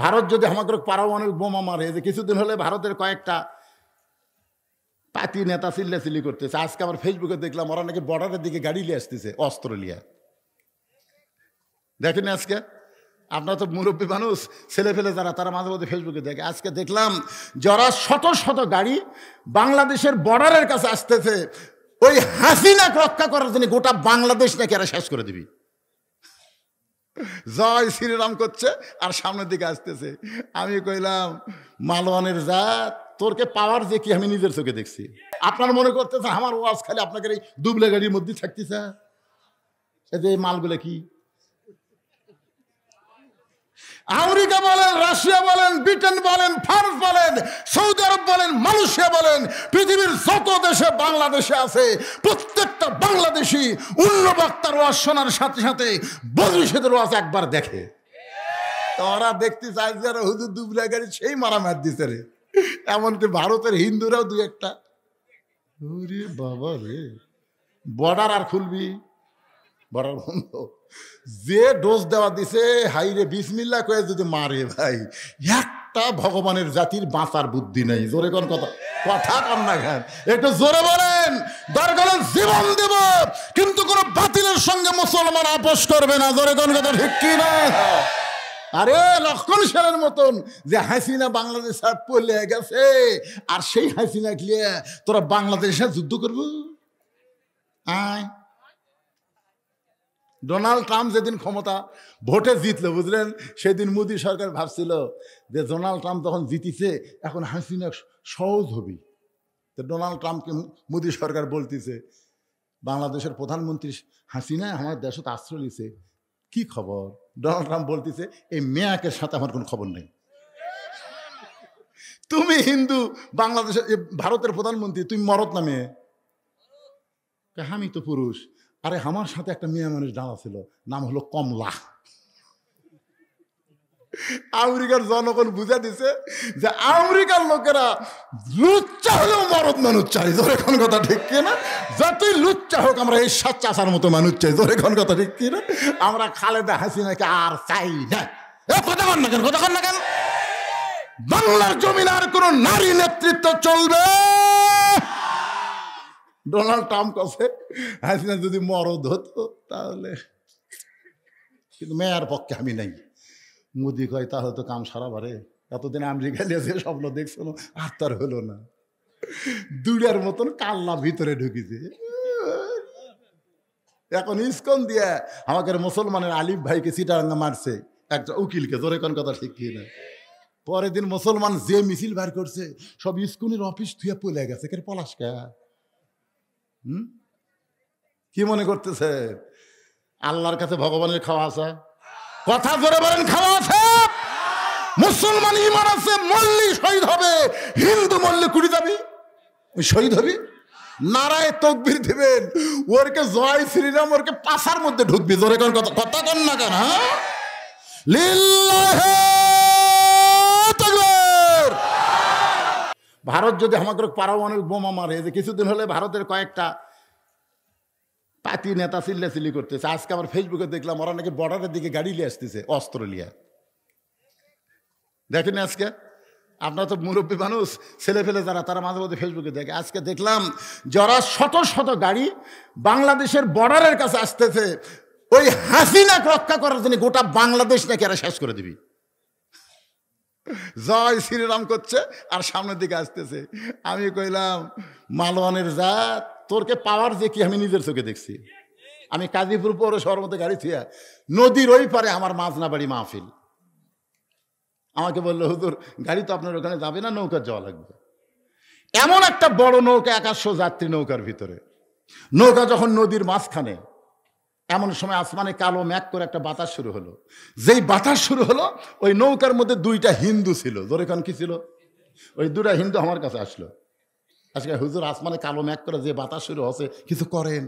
ভারত যদি আমাকে পারমাণবিক বোমা মারে, যে কিছুদিন হলে ভারতের কয়েকটা পাতি নেতা চিল্লাচিল্লি করতেছে। আজকে আমার ফেসবুকে দেখলাম ওরা নাকি বর্ডারের দিকে গাড়ি নিয়ে আসতেছে, অস্ত্র নিয়ে। দেখেন আজকে আপনারা তো মুরব্বী মানুষ, ছেলে ফেলে যারা, তারা মাঝে মধ্যে ফেসবুকে দেখে। আজকে দেখলাম যারা শত শত গাড়ি বাংলাদেশের বর্ডারের কাছে আসতেছে, ওই হাসিনাকে রক্ষা করার জন্য গোটা বাংলাদেশ নাকি এরা শেষ করে দিবি, জয় শ্রীরাম করছে আর সামনের দিকে আসতেছে। আমি কইলাম মালওয়ানের জাত, তোরকে পাওয়ার যে কি আমি নিজের চোখে দেখছি। আপনার মনে করতেছে আমার ওয়াজ খালি আপনাকে এই দুবলে গাড়ির মধ্যে থাকতেছে? এই যে মালগুলো কি আমেরিকা বলেন, রাশিয়া বলেন, ব্রিটেন বলেন, ফ্রান্স বলেন, সৌদি আরব বলেন, মালয়েশিয়া বলেন, পৃথিবীর যত দেশে বাংলাদেশে আছে প্রত্যেকটা বাংলাদেশি অন্য বক্তার ওয়াজ শোনার সাথে সাথে বদরিশেদের ওয়াজ একবার দেখে। ওরা দেখতে চাই যে হুজুর দুবলা গাড়ি সেই মারামার দিছে রে। এমনকি ভারতের হিন্দুরাও দু একটা, ওরে বাবা রে, বর্ডার আর খুলবি, বর্ডার বন্ধ। যে ডোজ দেওয়া দিছে, হাইরে বিসমিল্লাহ করে যদি মারে ভাই, একটা ভগবানের জাতির বাঁচার বুদ্ধি নেই। জোরে কোন কথা, কথা কন না খান, একটু জোরে বলেন। দরকার জীবন দেব, কিন্তু কোন বাতিলের সঙ্গে মুসলমান আপোষ করবে না। জোরে কোন কথা, ঠিক কি না? আরে লক্ষণ সেনের মতন যে হাসিনা বাংলাদেশ পড়লে গেছে, আর সেই হাসিনা গিয়ে তোরা বাংলাদেশের যুদ্ধ করবো? আয়, ডোনাল্ড ট্রাম্প যেদিন ক্ষমতা ভোটে জিতলো, বুঝলেন, সেদিন মোদী সরকার ভাবছিল যে ডোনাল্ড ট্রাম্প তখন জিতিছে, এখন হাসিনা সহজ হবি। তো ডোনাল্ড ট্রাম্পকে মোদী সরকার বলতেছে, বাংলাদেশের প্রধানমন্ত্রী হাসিনা আমার দেশত আশ্রয় নিছে, কি খবর? ডোনাল্ড ট্রাম্প বলতেছে, এই মেয়াকের সাথে আমার কোনো খবর নেই। তুমি হিন্দু, বাংলাদেশের ভারতের প্রধানমন্ত্রী, তুমি মরদ না মেয়ে? আমি তো পুরুষ। আরে আমার সাথে একটা মেয়ে মানুষ ডালা ছিল, নাম হলো কমলা। আমেরিকার জনগণ বুঝা দিছে যে আমেরিকার লোকেরা লুচ্চা হলেও মরদ মানুষ চাই। জোরে কোন কথা, ঠিক কিনা? যতই লুচ্চা হোক আমরা এই সাত চাষার মতো মানুষ চাই। জোরে কোন কথা, ঠিক কিনা? আমরা খালেদা হাসিনাকে আর চাই না। কথা কন না কেন, কথা কন না কেন? বাংলার জমিন আর কোন নারী নেতৃত্ব চলবে? ডোনাল্ড ট্রাম্প কাছে হাসিনা যদি মরদ হতো তাহলে, কিন্তু মেয়ার পক্ষে আমি নাই। মোদি কয় তাহলে তো কাম সারা বারে, এতদিন আমেরিকা নিয়ে যে স্বপ্ন দেখছিল আর তার হলো না। দুড়ার মতন কাল্লা ভিতরে ঢুকিছে। এখন ইসকন দিয়ে আমাকে মুসলমানের আলিফ ভাইকে চিটারাঙ্গা মারছে একটা উকিলকে। জোরে কোন কথা, ঠিক কি না? পরের দিন মুসলমান যে মিছিল বার করছে সব ইসকনের অফিস থুয়ে পলে গেছে। কে পলাশকা? কি মনে করতেছে আল্লাহর কাছে ভগবানের খাওয়া আছে? কথা জোরে বলেন, খাওয়া আছে? মুসলমান ইমান আছে, মল্লি শহীদ হবে। হিন্দু মল্লি কুড়ি যাবি, শহীদ হবি, নারায় তকবীর দিবেন, ওরকে জয় শ্রীরাম, ওরকে পাশার মধ্যে ঢুকবি। জোরে কোন কথা, কথা কন না কেন? হ্যাঁ, লিল্লাহি তাকবীর। ভারত যদি আমাকে পারমাণবিক বোমা মারে, যে কিছুদিন হলে ভারতের কয়েকটা পাতি নেতা চিল্লাচিল্লি করতেছে। আজকে আমার ফেসবুকে দেখলাম ওরা নাকি বর্ডারের দিকে গাড়ি নিয়ে আসতেছে, অস্ত্র নিয়ে। দেখেন আজকে আপনারা তো মুরব্বী মানুষ, ছেলে ফেলে যারা, তারা মাঝে মধ্যে ফেসবুকে দেখে। আজকে দেখলাম যারা শত শত গাড়ি বাংলাদেশের বর্ডারের কাছে আসতেছে, ওই হাসিনাকে রক্ষা করার জন্য গোটা বাংলাদেশ নাকি এরা শেষ করে দিবি, জয় শ্রীরাম করছে আর সামনের দিকে আসতেছে। আমি কইলাম মালওয়ানের জাত, তোরকে পাওয়ার যে কি আমি নিজের চোখে দেখছি। আমি কাজীপুর পৌরসভার মধ্যে গাড়ি থিয়া নদীর ওই পারে আমার মাঝনা বাড়ি মাহফিল। আমাকে বললো, হুজুর গাড়ি তো আপনার ওখানে যাবে না, নৌকার যাওয়া লাগবে। এমন একটা বড় নৌকা, 100 যাত্রী নৌকার ভিতরে। নৌকা যখন নদীর মাঝখানে, এমন সময় আসমানে কালো ম্যাঘ করে একটা বাতাস শুরু হলো। যেই বাতাস শুরু হলো, ওই নৌকার মধ্যে 2টা হিন্দু ছিল। ধরে কারণ কি ছিল? ওই 2টা হিন্দু আমার কাছে আসলো। আজকে হুজুর আসমানে কালো ম্যাঘ করে যে বাতাস শুরু হচ্ছে, কিছু করেন।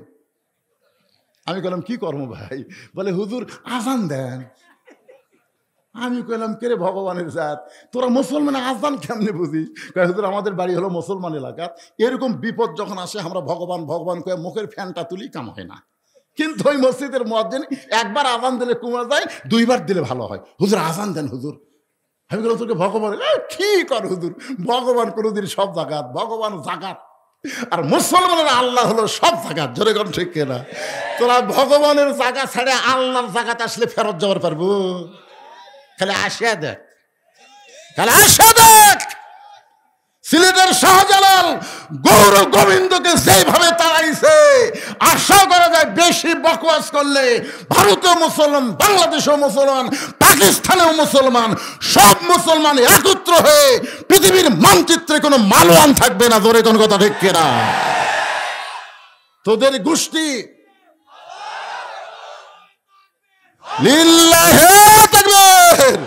আমি বললাম কি করবো ভাই? বলে হুজুর আজান দেন। আমি কইলাম কে রে ভগবানের জাত, তোরা মুসলমান আজান কেমনে বুঝিস? হুজুর আমাদের বাড়ি হলো মুসলমান এলাকা, এরকম বিপদ যখন আসে আমরা ভগবান ভগবান কয়ে মুখের ফ্যানটা তুলি, কাম হয় না। কিন্তু ওই মসজিদের মুয়াজ্জিন একবার আজান দিলে কমে যায়, 2বার দিলে ভালো হয়। হুজুর আজান দেন হুজুর। আমি বললাম তোকে ভগবান কি কর হুজুর, ভগবান কোনোদিন সব জাগাত, ভগবান জাগাত, আর মুসলমানের আল্লাহ হলো সব জাগাত। জোরে কোন ঠিক কিনা? তোরা ভগবানের জায়গা ছেড়ে আল্লাহর জায়গাত আসলে ফেরত যাওয়ার পারবো? খালি আসিয়া দেখ, খালি আসিয়া দেখ। সিলেটের শাহজালাল গৌর গোবিন্দকে যেভাবে তাড়াইছে, আশা করা যায় বেশি বকওয়াস করলে ভারতীয় মুসলমান, বাংলাদেশেও মুসলমান, পাকিস্তানেও মুসলমান, সব মুসলমান একত্র হয়ে পৃথিবীর মানচিত্রে কোনো মালওয়ান থাকবে না। জোরে কোন কথা ঠিক কিনা? তোদের গোষ্ঠী লিল্লাহে তাকবীর,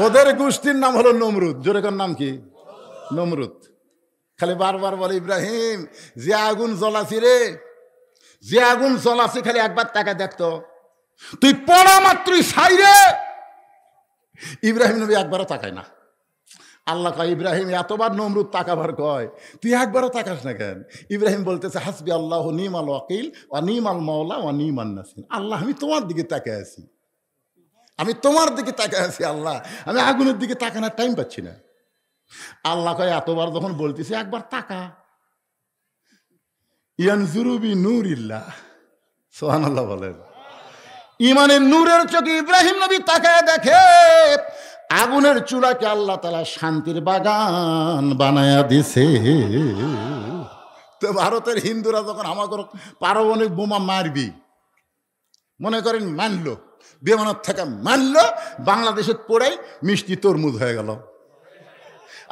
ওদের গোষ্ঠীর নাম হলো নমরুদ। জোরে কোন নাম কি? নমরুদ। খালি বারবার বলে ইব্রাহিম যে আগুন জ্বলাছি রে, যে আগুন জ্বলাছি, খালি একবার তাকে দেখতো, তুই পড়া মাত্রই ছাই রে। ইব্রাহিম নবী একবারও তাকায় না। আল্লাহ কয় ইব্রাহিম এতবার নমরুদ তাকাবার কয়, তুই একবারও তাকাস না কেন? ইব্রাহিম বলতেছে হাসবি আল্লাহ নিমাল ওয়াকিল ওয়া নিমাল মাওলা ওয়া নিমান নাসির। আল্লাহ আমি তোমার দিকে তাকায় আছি, আমি তোমার দিকে তাকায় আছি আল্লাহ, আমি আগুনের দিকে তাকানোর টাইম পাচ্ছি না। আল্লাহ কয় এতবার যখন বলতেছে একবার তাকা। ইয়ানজুরুবি নূরিল্লাহ, সুবহানাল্লাহ বলেন। ইমানের নূরের চোখে ইব্রাহিম নবী তাকায় দেখে আগুনের চূড়াকে আল্লাহ তাআলা শান্তির বাগান বানায়া দিছে। তো ভারতের হিন্দুরা যখন আমাকে পারমাণবিক বোমা মারবি, মনে করেন মানলো, বিমানের থেকে মানলো, বাংলাদেশে পড়েই মিষ্টি তরমুজ হয়ে গেল।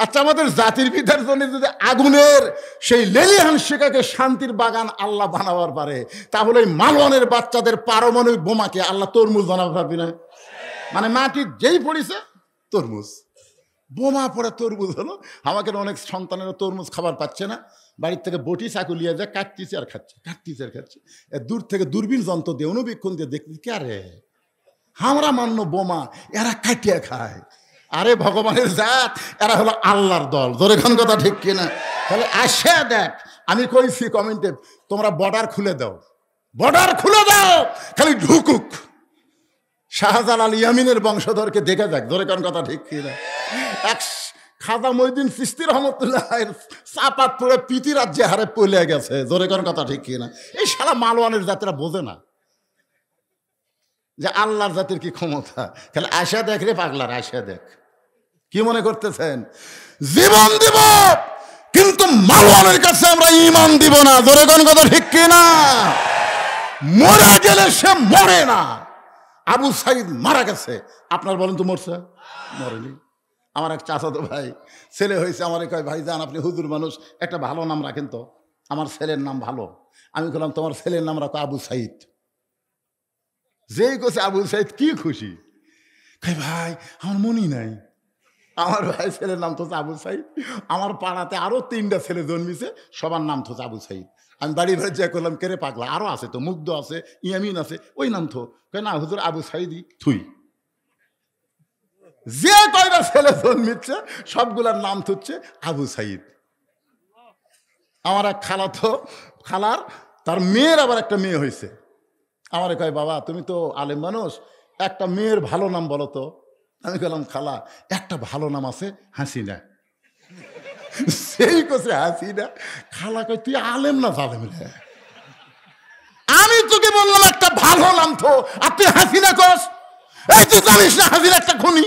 আচ্ছা, আমাদের জাতির পিতার জন্য যদি আগুনের সেই লেলিহান শিখাকে শান্তির বাগান আল্লাহ বানাবার পারে, তাহলে মালওয়ানের বাচ্চাদের পারমাণবিক বোমাকে আল্লাহ তরমুজ বানাতে পারবি না? মানে মাটি যেই পড়েছে তরমুজ, বোমা পড়ে তরমুজ হলো। আমাকে অনেক সন্তানেরা তরমুজ খাবার পাচ্ছে না, বাড়ির থেকে বটি চাকু লিয়ে যায়, কাটতিছে আর খাচ্ছে, কাটতিছে আর খাচ্ছে। দূর থেকে দূরবীন যন্ত্র দিয়ে অনুবীক্ষণ দিয়ে দেখতে, কে রে আমরা মান্য বোমা, এরা কাটিয়ে খায়। আরে ভগবানের জাত, এরা হলো আল্লাহর দল। জোরে খান কথা ঠিক কিনা? তাহলে আসে দেখ, আমি কইছি কমেন্টে তোমরা বর্ডার খুলে দাও, বর্ডার খুলে দাও, খালি ঢুকুক। শাহজালাল ইয়ামিনের বংশধরকে দেখে যাক। জোরে খান কথা ঠিক কিনা? এক খাজা মঈনুদ্দিন চিশতি রহমতুল্লাহ চাপাত পড়ে পিতি রাজ্যে হারে পলে গেছে। জোরে খান কথা ঠিক কিনা? এই সারা মালওয়ানের জাতিরা বোঝে না যে আল্লাহর জাতির কি ক্ষমতা। খালি আসা দেখ রে পাগলার, আসা দেখ। কি মনে করতেছেন জীবন দিব, কিন্তু মালওয়ানের কাছে আমরা ঈমান দিব না। জোরে কোন কথা ঠিক কিনা? মরে গেলে সে মরে না। আবু সাইদ মারা গেছে, আপনার বলেন তো মরছে? মরেনি। আমার এক চাচাতো ভাই ছেলে হয়েছে, আমার কয় ভাই যান আপনি হুজুর মানুষ, একটা ভালো নাম রাখেন তো, আমার ছেলের নাম ভালো। আমি বললাম তোমার ছেলের নাম রাখো আবু সাইদ। যেই কোছে আবু সাইদ কি খুশি, ভাই আমার মনই নাই। আমার ভাই ছেলের নাম তো আবু সাইদ। আমার পাড়াতে আরো 3টা ছেলে জন্মিছে, সবার নাম তো আবু সাইদ। আমি বাড়ি বাড়ি যা করলাম, কেরে পাগলা আরো আছে তো, মুগ্ধ আছে, ইয়ামিন আছে, ওই নাম তো না হুজুর আবু সাইদই থুই। যে কয়টা ছেলে জন্মিচ্ছে সবগুলার নাম হচ্ছে আবু সাইদ। আমার এক খালা তো খালার তার মেয়ের আবার একটা মেয়ে হয়েছে। আমার কয় বাবা তুমি তো আলেম মানুষ, একটা মেয়ের ভালো নাম বলো তো। আমি বললাম খালা একটা ভালো নাম আছে হাসিনা। সেই কোসে হাসিনা। খালা কয় তুই আলেম না জালেম রে? আমি তোকে বললাম একটা ভালো নাম তো, আর তুই হাসিনা কস? এই তুই জানিস না হাসিনা একটা খুনি?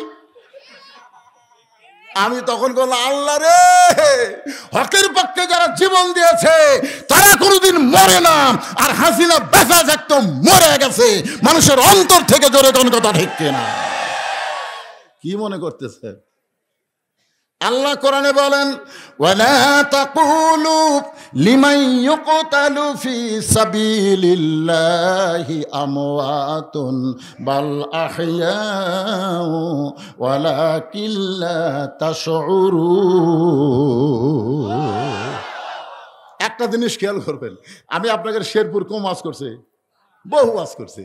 আমি তখন বললাম আল্লাহ রে, হকের পক্ষে যারা জীবন দিয়েছে তারা কোনোদিন মরে না, আর হাসিনা বেঁচে একদম মরে গেছে মানুষের অন্তর থেকে। জোরে কোন কথা ঠিক কিনা? কি মনে করতেছে? আল্লাহ কোরআনে বলেন ওয়ালা তাকুলু লিমান ইউকতালু ফি সাবিলিল্লাহি আমওয়াতুন বাল আহইয়াউ ওয়ালাকিন লা তাশউরুন। একটা জিনিস খেয়াল করবেন, আমি আপনাদের শেরপুর কম ওয়াজ করছি, বহু ওয়াজ করছি।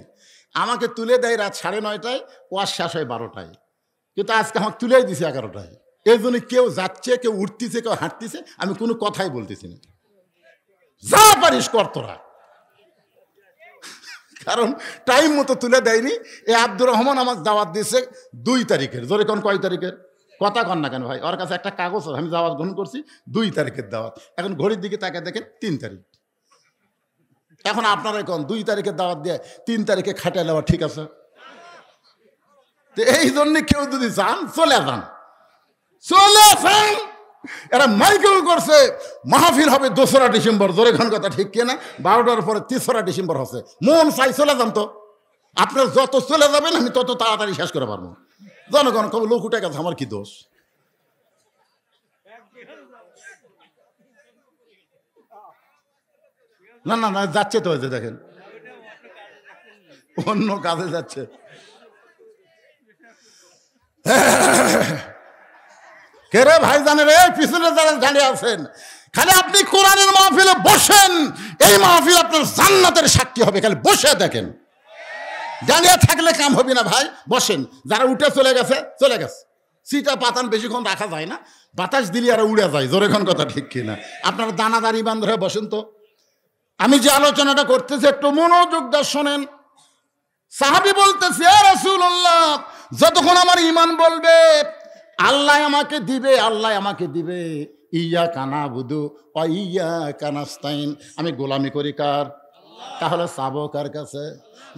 আমাকে তুলে দেয় রাত 9:30টায়, ওয়াজ শেষ হয় 12টায়, কিন্তু আজকে আমাকে তুলেই দিছে 11টায়। এই জন্য কেউ যাচ্ছে, কেউ উঠতেছে, কেউ হাঁটতেছে, আমি কোনো কথাই বলতেছি না। যা পারিস কর তোরা। কারণ টাইম মতো তুলে দেয়নি। এ আব্দুর রহমান আমাকে দাওয়াত দিয়েছে 2 তারিখের। জোরে কোন কয় তারিখের কথা কন না কেন ভাই? ওর কাছে একটা কাগজ, আমি দাওয়াত গ্রহণ করছি 2 তারিখের দাওয়াত। এখন ঘড়ির দিকে তাকে দেখেন 3 তারিখ। এখন আপনারা কোন 2 তারিখের দাওয়াত দিয়ে 3 তারিখে খাটাই নেওয়া ঠিক আছে? তো এই জন্য কেউ যদি যান চলে যান, চলে যান। এরা মাইকেল করছে মাহফিল হবে 2রা ডিসেম্বর। জোরে খান কথা ঠিক কিনা? 12টার পরে 3রা ডিসেম্বর হচ্ছে। মন চাই চলে যান। তো আপনার যত চলে যাবেন আমি তত তাড়াতাড়ি শেষ করে পারবো। জনগণ কবে লোক উঠে গেছে, আমার কি দোষ? না না না, যাচ্ছে তো, হয়েছে দেখেন অন্য কাজে যাচ্ছে। কে রে ভাই জানে রে, পিছনে যারা দাঁড়িয়ে আছেন, খালি আপনি কোরআনের মাহফিলে বসেন, এই মাহফিল আপনার জান্নাতের সাক্ষী হবে। খালি বসে দেখেন, দাঁড়িয়ে থাকলে কাম হবে না ভাই। বসেন, যারা উঠে চলে গেছে চলে গেছে। সিটা পাতান বেশিক্ষণ রাখা যায় না, বাতাস দিলে আর উড়ে যায়। জোরে কোন কথা ঠিক কিনা? আপনারা দানাদারি বান্ধ হয়ে বসেন। তো আমি যে আলোচনাটা করতেছি একটু মনোযোগ দিয়ে শোনেন। সাহাবী বলতেছে, ইয়া রাসূলুল্লাহ, যতক্ষণ আমার ঈমান বলবে আল্লাহ আমাকে দিবে, আল্লাহ আমাকে দিবে, ইয়্যাকা না'বুদু ওয়া ইয়্যাকা নাস্তাইন, আমি গোলামি করি কার? তাহলে চাবো কার কাছে?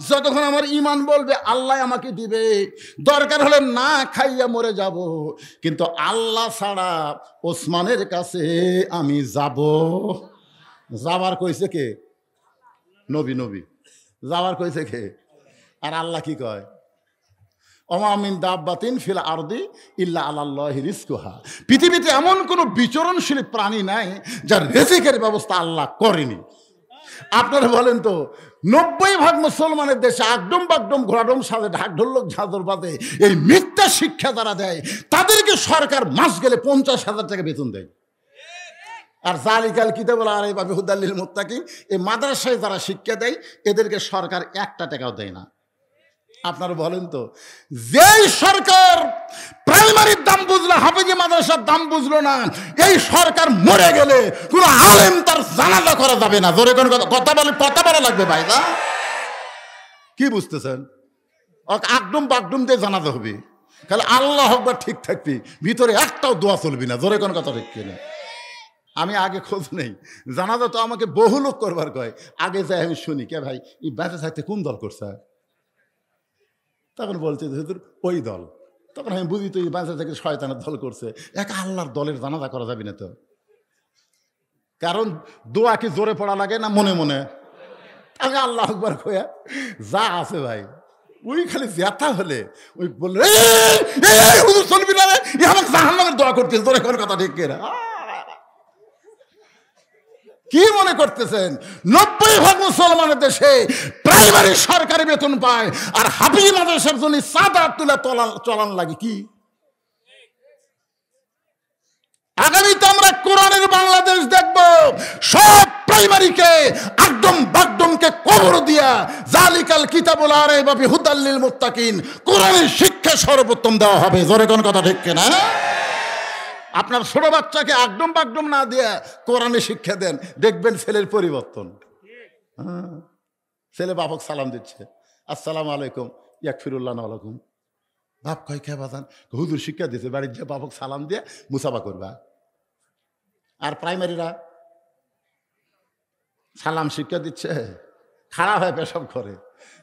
যতক্ষণ আমার ঈমান বলবে আল্লাহ আমাকে দিবে, দরকার হলে না খাইয়া মরে যাব, কিন্তু আল্লাহ ছাড়া ওসমানের কাছে আমি যাব। যাবার কইছে কে? নবী। নবী যাবার কইছে কে? আর আল্লাহ কি কয়? ওমা মিন দাব্বাতিন ফিল আরদি ইল্লা আলাল্লাহি রিজকুহা। পৃথিবীতে এমন কোনো বিচরণশীল প্রাণী নাই যার রিজিকের ব্যবস্থা আল্লাহ করেনি। আপনারা বলেন তো, 90% মুসলমানের দেশে আগডম বাগডম ঘোড়াডম সাজে ঢাক ঢোলক ঝাঁঝর বাজে, এই মিথ্যা শিক্ষা যারা দেয় তাদেরকে সরকার মাস গেলে 50,000 টাকা বেতন দেয়। আর জালিকাল কিতাবুল আলাইহি হুদাল লিল মুত্তাকিন, এই মাদ্রাসায় যারা শিক্ষা দেয় এদেরকে সরকার 1 টাকাও দেয় না। আপনারা বলেন তো, যেই সরকার প্রাইমারির দাম বুঝলো, হাফেজি মাদ্রাসার দাম বুঝলো না, এই সরকার মরে গেলে কোনো আলেম তার জানাজা করা যাবে না। জোরে কোন কথা বলে কথা বলা লাগবে ভাই। না কি বুঝতেছেন? আকডুম বাকডুম দিয়ে জানাজা হবে, খালি আল্লাহ আকবার ঠিক থাকবি, ভিতরে একটাও দোয়া চলবি না। জোরে কোন কথা ঠিক কিনা? আমি আগে খোঁজ নেই, জানাজা তো আমাকে বহু লোক করবার কয়, আগে যাই আমি শুনি, কে ভাই এই বেঁচে থাকতে কোন দল করছে? তখন বলছে হুজুর ওই দল। তখন আমি বুঝি তো এই বেঁচে থেকে শয়তানের দল করছে। এক আল্লাহর দলের জানাজা করা যাবে না তো, কারণ দোয়া কি জোরে পড়া লাগে না মনে মনে? আগে আল্লাহ আকবার কয়া যা আছে ভাই, ওই খালি জ্যাথা হলে ওই বললে হুজুর চলবি না, আমাকে জাহান্নামের দোয়া করতেছে। জোরে কোন কথা ঠিক কিনা? কি মনে করতেছেন 90% মুসলমানের দেশে প্রাইমারি সরকারি বেতন পায়, আর হাফিজ মাদ্রাসার জন্য চাঁদা তুলে চলান লাগে কি? আগামীতে আমরা কোরআনের বাংলাদেশ দেখব, সব প্রাইমারিকে আকদম বাকদমকে কবর দিয়া জালিকাল কিতাবুল আরাইহি হুদাল লিল মুত্তাকিন, কোরআনের শিক্ষা সর্বোত্তম দেওয়া হবে। জোরে কোন কথা ঠিক কিনা? আপনার ছোট বাচ্চাকে আকডম বাকডম না দিয়ে কোরআনে শিক্ষা দেন, দেখবেন ছেলের পরিবর্তন। ছেলে বাপক সালাম দিচ্ছে, আসসালামু আলাইকুম, ইয়াকফিরুল্লাহ আলাইকুম। বাপ কয় কে বাজান? হুজুর শিক্ষা দিচ্ছে, বাড়ির যে বাপক সালাম দিয়ে মুসাফা করবা। আর প্রাইমারিরা সালাম শিক্ষা দিচ্ছে, খাড়া হয়ে পেশাব করে।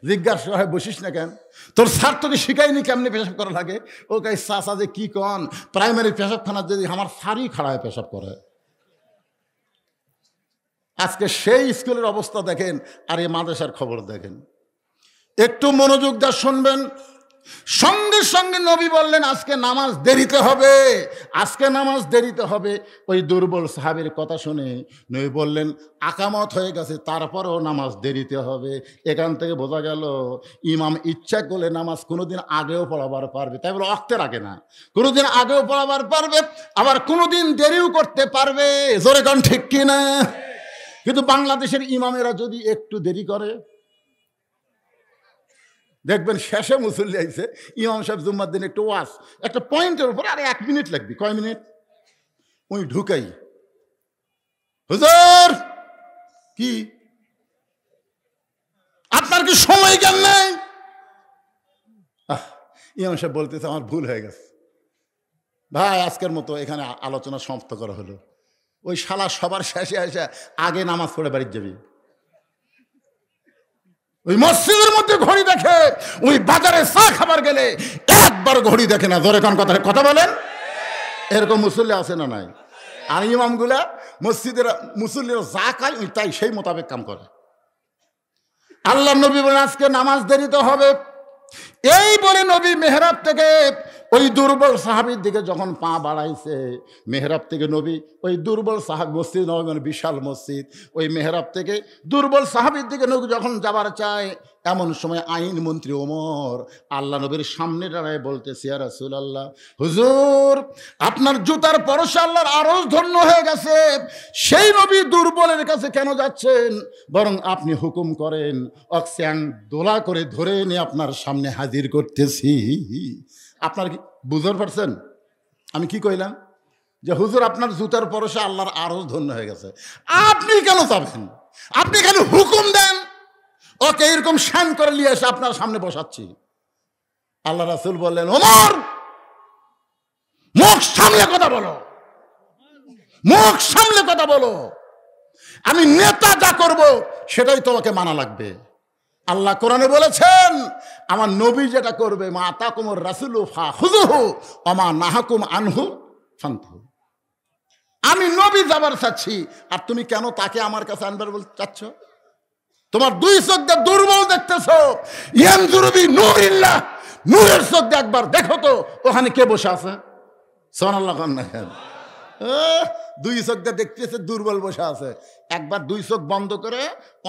জিজ্ঞাসা হয় বসিস না কেন? তোর স্যার তোকে শিখাইনি কেমনি পেশাব করা লাগে? ও কে চাচা যে কি কন, প্রাইমারি পেশাবখানা যদি আমার স্যারই খাড়া হয়ে পেশাব করে। আজকে সেই স্কুলের অবস্থা দেখেন, আর এই মাদ্রাসার খবর দেখেন। একটু মনোযোগ দিয়ে শুনবেন। সঙ্গে সঙ্গে নবী বললেন আজকে নামাজ দেরিতে হবে, আজকে নামাজ দেরিতে হবে। ওই দুর্বল সাহাবীর কথা শুনে নবী বললেন আকামত হয়ে গেছে, তারপরেও নামাজ দেরিতে হবে। এখান থেকে বোঝা গেল ইমাম ইচ্ছা করলে নামাজ কোনোদিন আগেও পড়াবার পারবে, তাই বলে ওয়াক্তের আগে না, কোনোদিন আগেও পড়াবার পারবে, আবার কোনোদিন দেরিও করতে পারবে। জোরে কোন ঠিক কিনা? কিন্তু বাংলাদেশের ইমামেরা যদি একটু দেরি করে, দেখবেন শেষে মুসল্লি আইছে, ইমাম সাহেব জুম্মার দিন একটু ওয়াজ, একটা পয়েন্টের উপর আরে 1 মিনিট লাগবে, কয় মিনিট? ওই ঢুকাই, হুজুর কি আপনার কি সময় জ্ঞান নেই? ইমাম সাহেব বলতেছে আমার ভুল হয়ে গেছে ভাই, আজকের মতো এখানে আলোচনা সমাপ্ত করা হলো। ওই শালা সবার শেষে এসে আগে নামাজ পড়ে বাড়ির যাবি, ওই মসজিদের মধ্যে ঘড়ি দেখে, ওই বাজারে চা খাবার গেলে একবার ঘড়ি দেখে না। জোরে কোন কথা বলেন? এরকম মুসল্লি আছে না নাই? আর ইমামগুলা মসজিদের মুসল্লিরা যা খায় তাই সেই মোতাবেক কাম করে। আল্লাহ নবী বলেন আজকে নামাজ দেরিতে হবে। এই বলে নবী মেহরাব থেকে ওই দুর্বল সাহাবীর দিকে যখন পা বাড়াইছে, মেহরাব থেকে নবী ওই দুর্বল সাহাবী, মসজিদ নবী মানে বিশাল মসজিদ, ওই মেহরাব থেকে দুর্বল সাহাবীর দিকে নবী যখন যাবার চায়, এমন সময় আইন মন্ত্রী ওমর আল্লাহ নবীর সামনে দাঁড়ায় বলতেছে, ইয়া রাসূলুল্লাহ, হুজুর আপনার জুতার পরশে আল্লাহর আরশ ধন্য হয়ে গেছে, সেই নবী দুর্বলের কাছে কেন যাচ্ছেন? বরং আপনি হুকুম করেন, অক্সিয়ান দোলা করে ধরে এনে আপনার সামনে হাজির করতেছি। আপনার কি বুঝতে পারছেন আমি কি কইলাম? যে হুজুর আপনার জুতার পরশে আল্লাহর আরশ ধন্য হয়ে গেছে, আপনি কেন যাবেন? আপনি খালি হুকুম দেন, ওকে এরকম শান করে নিয়ে এসে আপনার সামনে বসাচ্ছি। আল্লাহ রাসূল বললেন, ওমর মুখ সামলে কথা বলো, মুখ সামলে কথা বলো। আমি নেতা যা করব সেটাই তোমাকে মানা লাগবে। আল্লাহ কোরআনে বলেছেন, আমার নবী যেটা করবে, মা আতাকুমুর রাসূলু ফাখুযুহু ওয়া মা নাহাকুম আনহু ফানতাহু। আমি নবী যাবার চাচ্ছি, আর তুমি কেন তাকে আমার কাছে আনবার বলতে চাচ্ছ? তোমার দুই চোখ দিয়ে দুর্বল দেখতেছো। ইয়ানজুরুবি নূরিল্লাহ, নূরের চোখ দিয়ে একবার দেখো তো ওখানে কে বসে আছে। সুবহানাল্লাহ। দুই চোখ দিয়ে দেখতেছে দুর্বল বসে আছে, একবার দুই চোখ বন্ধ করে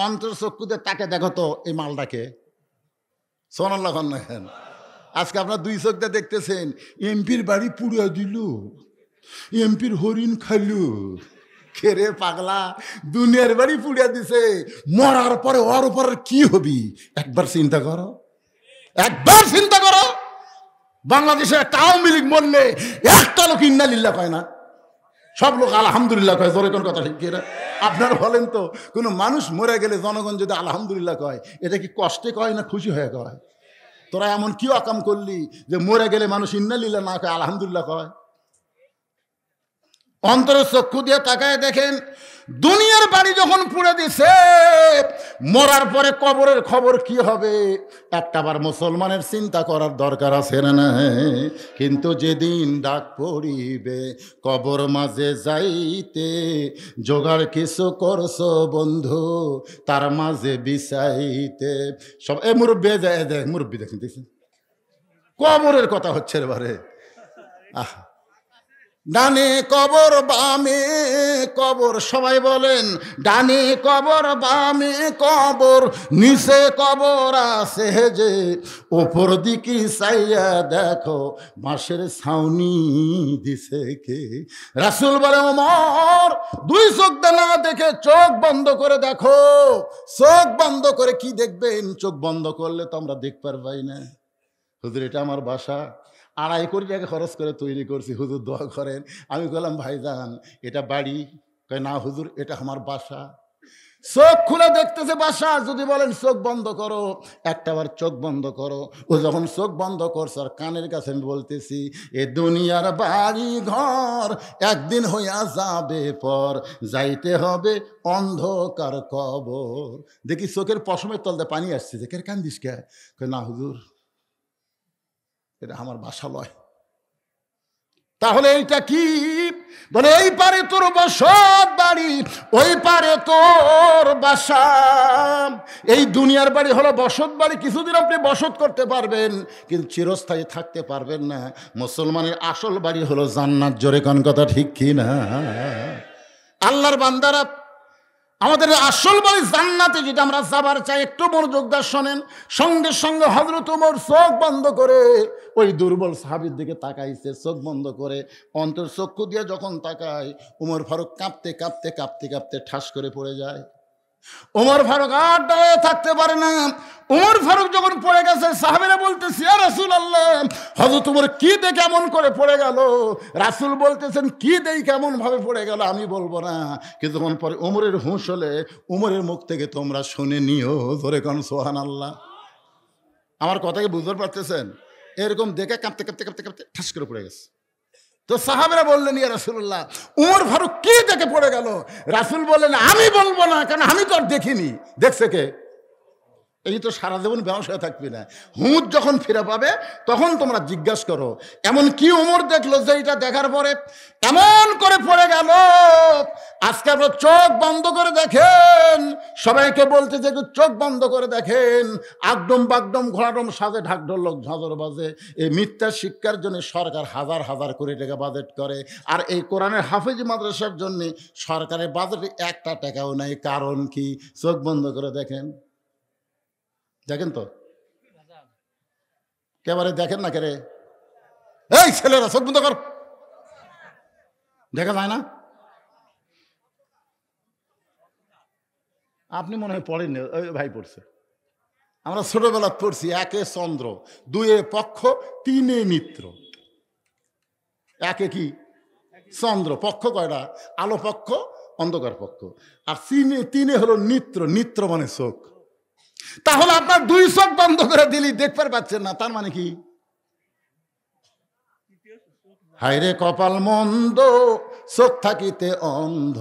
অন্তর চক্ষু দিয়ে তাকে দেখো তো এই মালটাকে। সুবহানাল্লাহ। আজকে আপনার দুই চোখ দিয়ে দেখতেছেন এমপির বাড়ি পুড়িয়ে দিল, এমপির হরিণ খাইলু। খেরে পাগলা, দুনিয়ার বাড়ি পুড়িয়ে দিছে, মরার পরে ওর উপরে কি হবি একবার চিন্তা করো, একবার চিন্তা করো। বাংলাদেশে একটা আওয়ামী লীগ মরলে একটা লোক ইন্নালিল্লাহ কয় না, সব লোক আলহামদুলিল্লাহ কয়। জোরে কোন কথা ঠিক কিনা? আপনারা বলেন তো, কোনো মানুষ মরে গেলে জনগণ যদি আলহামদুলিল্লাহ কয়, এটা কি কষ্টে কয় না খুশি হয়ে কয়? তোরা এমন কি অকাম করলি যে মরে গেলে মানুষ ইন্নালিল্লাহ না কয়, আলহামদুলিল্লাহ কয়? অন্তরের চক্ষু দিয়ে তাকায় দেখেন, দুনিয়ার বাড়ি যখন পুড়ে দিছে, মরার পরে কবরের খবর কি হবে একটাবার মুসলমানের চিন্তা করার দরকার আছে না? কিন্তু যেদিন ডাক পড়িবে কবর মাঝে যাইতে, জোগাড় কিছু করছো বন্ধু তার মাঝে বিছাইতে। সব এ মুরব্বী যায় দেখ, মুরব্বী দেখেন দেখছেন, কবরের কথা হচ্ছে এবারে। আহ, ডানে কবর বামে কবর, সবাই বলেন ডানে কবর বামে কবর, নিচে কবর আছে যে, ওপর দিকে চাইয়া দেখো বাঁশের ছাউনি দিছে কে। রাসূল বলে, ওমর দুই চোখ দিয়ে না দেখে চোখ বন্ধ করে দেখো। চোখ বন্ধ করে কি দেখবেন? চোখ বন্ধ করলে তো আমরা দেখতে পারবাই না। হুজুর এটা আমার বাসা, 2.5 কোটি টাকা খরচ করে তৈরি করছি, হুজুর দোয়া করেন। আমি বললাম ভাইজান এটা বাড়ি? কয় না হুজুর এটা আমার বাসা। চোখ খুলে দেখতেছে বাসা। যদি বলেন চোখ বন্ধ করো, একটাবার চোখ বন্ধ করো। ও যখন চোখ বন্ধ করছে আর কানের কাছে আমি বলতেছি, এ দুনিয়ার বাড়ি ঘর একদিন হইয়া যাবে পর, যাইতে হবে অন্ধকার কবর। দেখি চোখের পশমের তলতে পানি আসছে, যে কে কান্দিস কে? কয় না হুজুর এটা আমার বাসা লয়। তাহলে এইটা কি? বলে এই পারে তোর বসত বাড়ি, ওই পারে তোর বাসা। এই দুনিয়ার বাড়ি হলো বসত বাড়ি, কিছুদিন আপনি বসত করতে পারবেন কিন্তু চিরস্থায়ী থাকতে পারবেন না। মুসলমানের আসল বাড়ি হলো জান্নাত। জোরে কোন কথা ঠিক কি না? আল্লাহর বান্দারা, আমাদের আসল বাড়ি জান্নাতে যদি আমরা যাবার চাই, একটু মনোযোগ দিয়ে শোনেন। সঙ্গে সঙ্গে হযরত ওমর চোখ বন্ধ করে ওই দুর্বল সাহাবীর দিকে তাকাইছে। চোখ বন্ধ করে অন্তর চক্ষু দিয়ে যখন তাকায়, ওমর ফারুক কাঁপতে কাঁপতে কাঁপতে কাঁপতে ঠাস করে পড়ে যায়। ওমর ফারুক আর দাঁড়িয়ে থাকতে পারে না। ওমর ফারুক যখন পড়ে গেছে, সাহাবীরা বলতেছে, ইয়া রাসূলুল্লাহ, হযরত ওমর কি দেখে কেমন করে পড়ে গেল? রাসূল বলতেছেন, কি দেই কেমন ভাবে পড়ে গেল আমি বলবো না, কিন্তু তখন পরে ওমরের হুঁশ হলে ওমরের মুখ থেকে তোমরা শুনে নিও। ধরে কোন সুবহানাল্লাহ। আমার কথাকে বুঝতে পারতেছেন? এরকম দেখে কাঁপতে কাঁপতে কাঁপতে কাঁপতে ঠাস করে পড়ে গেছে। তো সাহাবীরা বললেন, ইয়া রাসূলুল্লাহ, ওমর ফারুক কি দেখে পড়ে গেল? রাসূল বললেন, আমি বলবো না, কারণ আমি তো আর দেখিনি। দেখছে কে? এই তো সারা জীবন বেহুশ হয়ে থাকবি না। হুঁশ যখন ফিরে পাবে তখন তোমরা জিজ্ঞাসা করো এমন কি ওমর দেখলো যে এটা দেখার পরে এমন করে পড়ে গেল। আজকে আপনার চোখ বন্ধ করে দেখেন, সবাইকে বলতে যে চোখ বন্ধ করে দেখেন, আগডম বাগডম ঘোড়াডম সাজে ঢাকঢোল লোক ঝাঁঝর বাজে। এই মিথ্যা শিক্ষার জন্য সরকার হাজার হাজার কোটি টাকা বাজেট করে, আর এই কোরআনের হাফেজি মাদ্রাসার জন্য সরকারের বাজেটে একটা টাকাও নাই। কারণ কি? চোখ বন্ধ করে দেখেন। দেখেন তো, কেবারে দেখেন না কেরে? এই ছেলেরা চোখ বন্ধ কর, দেখা যায় না? আপনি মনে হয় পড়েননি, ওই ভাই পড়ছে। আমরা ছোটবেলা পড়ছি, একে চন্দ্র, দুয়ে পক্ষ, তিনে মিত্র। একে কি? চন্দ্র। পক্ষ কয়টা? আলো পক্ষ, অন্ধকার পক্ষ। আর তিনে হলো নিত্র। নিত্র মানে চোখ। তাহলে আপনার দুই চোখ বন্ধ করে দিলি দেখতে পাচ্ছেন না, তার মানে কি? হায়রে কপাল মন্দ, চোখ থাকিতে অন্ধ।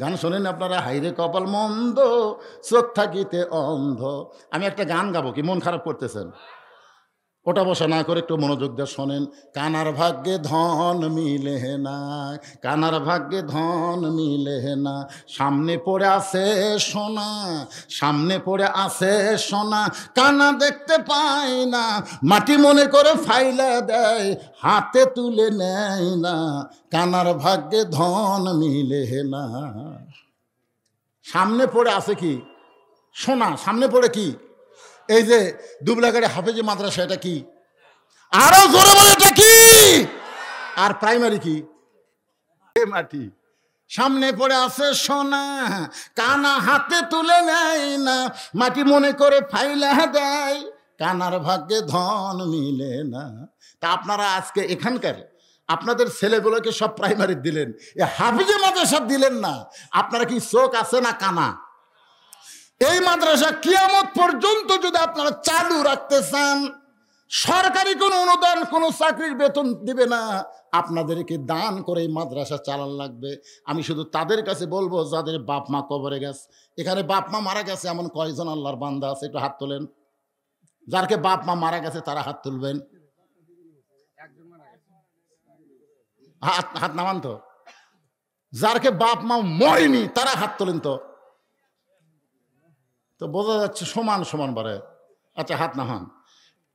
গান শোনেন আপনারা? হায়রে কপাল মন্দ, চোখ থাকিতে অন্ধ। আমি একটা গান গাবো, কি মন খারাপ করতেছেন? ওটা বসা না করে একটু মনোযোগ দিয়ে শোনেন। কানার ভাগ্যে ধন মিলে না, কানার ভাগ্যে ধন মিলে না, সামনে পড়ে আছে সোনা, সামনে পড়ে আছে সোনা, কানা দেখতে পায় না, মাটি মনে করে ফাইলা দেয়, হাতে তুলে নেয় না, কানার ভাগ্যে ধন মিলে না। সামনে পড়ে আছে কি? সোনা। সামনে পড়ে কি? এই যে দুবলাগাড়ি হাফেজি মাদ্রাসা, এটা কি? আরো জোরে বলে, এটা কি? আর প্রাইমারি কি? মাটি। সামনে পড়ে আছে সোনা, কানা হাতে তুলে নেয় না, মাটি মনে করে ফাইলা দেয়, কানার ভাগ্যে ধন মিলে না। তা আপনারা আজকে এখানকার আপনাদের ছেলেগুলোকে সব প্রাইমারি দিলেন, এ হাফেজি মাদ্রাসা দিলেন না। আপনারা কি চোখ আছে না কানা? এই মাদ্রাসা কিয়ামত পর্যন্ত যদি আপনারা চালু রাখতে চান, সরকারি কোনো অনুদান, কোনো চাকরির বেতন দিবে না, আপনাদেরকে দান করে এই মাদ্রাসা চালান লাগবে। আমি শুধু তাদের কাছে বলবো যাদের বাপ মা কবরে গেছে। এখানে বাপ মা মারা গেছে এমন কয়জন আল্লাহর বান্দা আছে? একটু হাত তোলেন। যারকে বাপ মা মারা গেছে তারা হাত তুলবেন। হাত নামান তো। যারকে বাপ মা মরেনি তারা হাত তোলেন তো। তো বোঝা যাচ্ছে সমান সমান বারে। আচ্ছা, হাত নামান।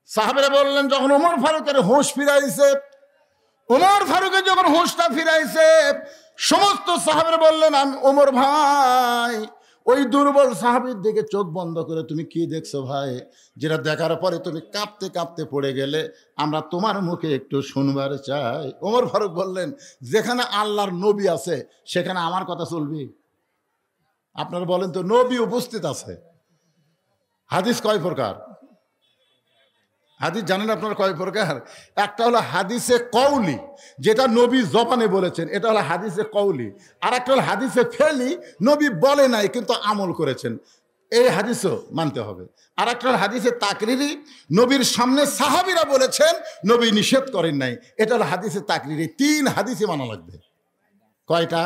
সাহাবেরা বললেন, যখন ওমর ফারুকের হুঁশ ফিরাইছে, ওমর ফারুকের যখন হুঁশটা ফিরাইছে, সমস্ত সাহাবেরা বললেন, আমি ওমর ভাই, ওই দুর্বল সাহাবীর দিকে চোখ বন্ধ করে তুমি কি দেখছো ভাই? যেটা দেখার পরে তুমি কাঁপতে কাঁপতে পড়ে গেলে, আমরা তোমার মুখে একটু শুনবার চাই। ওমর ফারুক বললেন, যেখানে আল্লাহর নবী আছে সেখানে আমার কথা চলবি? আপনারা বলেন তো, নবী উপস্থিত আছে। হাদিস কয় প্রকার? হাদিস জানেন আপনারা কয় প্রকার? একটা হলো হাদিসে কওলি, যেটা নবী জবানে বলেছেন, এটা হলো হাদিসে কওলি। আর একটা হলো হাদিসে ফেলি, নবী বলে নাই কিন্তু আমল করেছেন, এই হাদিসও মানতে হবে। আর একটা হলো হাদিসে তাকরিরি, নবীর সামনে সাহাবীরা বলেছেন, নবী নিষেধ করেন নাই, এটা হলো হাদিসে তাকরিরি। 3 হাদিসে মানা লাগবে। কয়টা?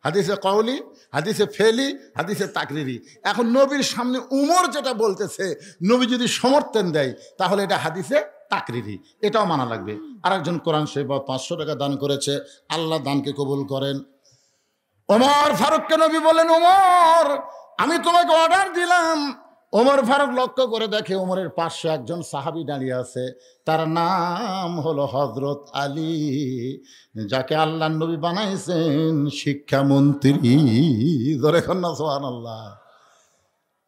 হাদিসে কওলি, হাদিসে ফেলি, হাদিসে তাকরিরি। এখন নবীর সামনে উমর যেটা বলতেছে, নবী যদি সমর্থন দেয় তাহলে এটা হাদিসে তাকরিরি, এটাও মানা লাগবে। আর একজন কোরআন শরীফ 500 টাকা দান করেছে, আল্লাহ দানকে কবুল করেন। ওমর ফারুককে নবী বলেন, ওমর, আমি তোমাকে অর্ডার দিলাম। ওমর ফারুক লক্ষ্য করে দেখে ওমরের পাশে একজন সাহাবী দাঁড়িয়ে আছে, তার নাম হলো হযরত আলী, যাকে আল্লাহ নবী বানাইছেন শিক্ষামন্ত্রী। ধরে না সুবহানাল্লাহ।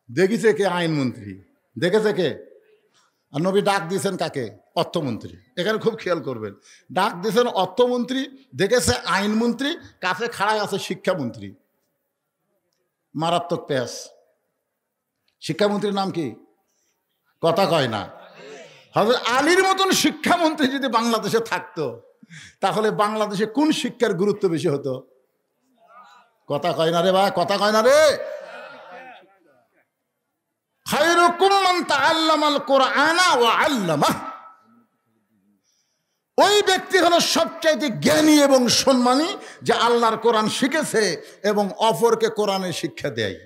দেখিছে কে? আইনমন্ত্রী। দেখেছে কে? আর নবী ডাক দিয়েছেন কাকে? অর্থমন্ত্রী। এখানে খুব খেয়াল করবেন, ডাক দিয়েছেন অর্থমন্ত্রী, দেখেছে আইনমন্ত্রী, কাছে খাড়ায় আছে শিক্ষামন্ত্রী। মারাত্মক পেঁয়াজ। শিক্ষামন্ত্রীর নাম কি? কথা কয় না। হযরত আলীর মতন শিক্ষামন্ত্রী যদি বাংলাদেশে থাকতো তাহলে বাংলাদেশে কোন শিক্ষার গুরুত্ব বেশি হতো? কথা কয় না রে ভাই, কথা কয় না রে। খায়রুকুম মান তাআল্লামাল কুরআনা ওয়া আল্লামাহ। ওই ব্যক্তি হলো সবচাইতে জ্ঞানী এবং সম্মানী যে আল্লাহর কোরআন শিখেছে এবং অপরকে কোরআনের শিক্ষা দেয়।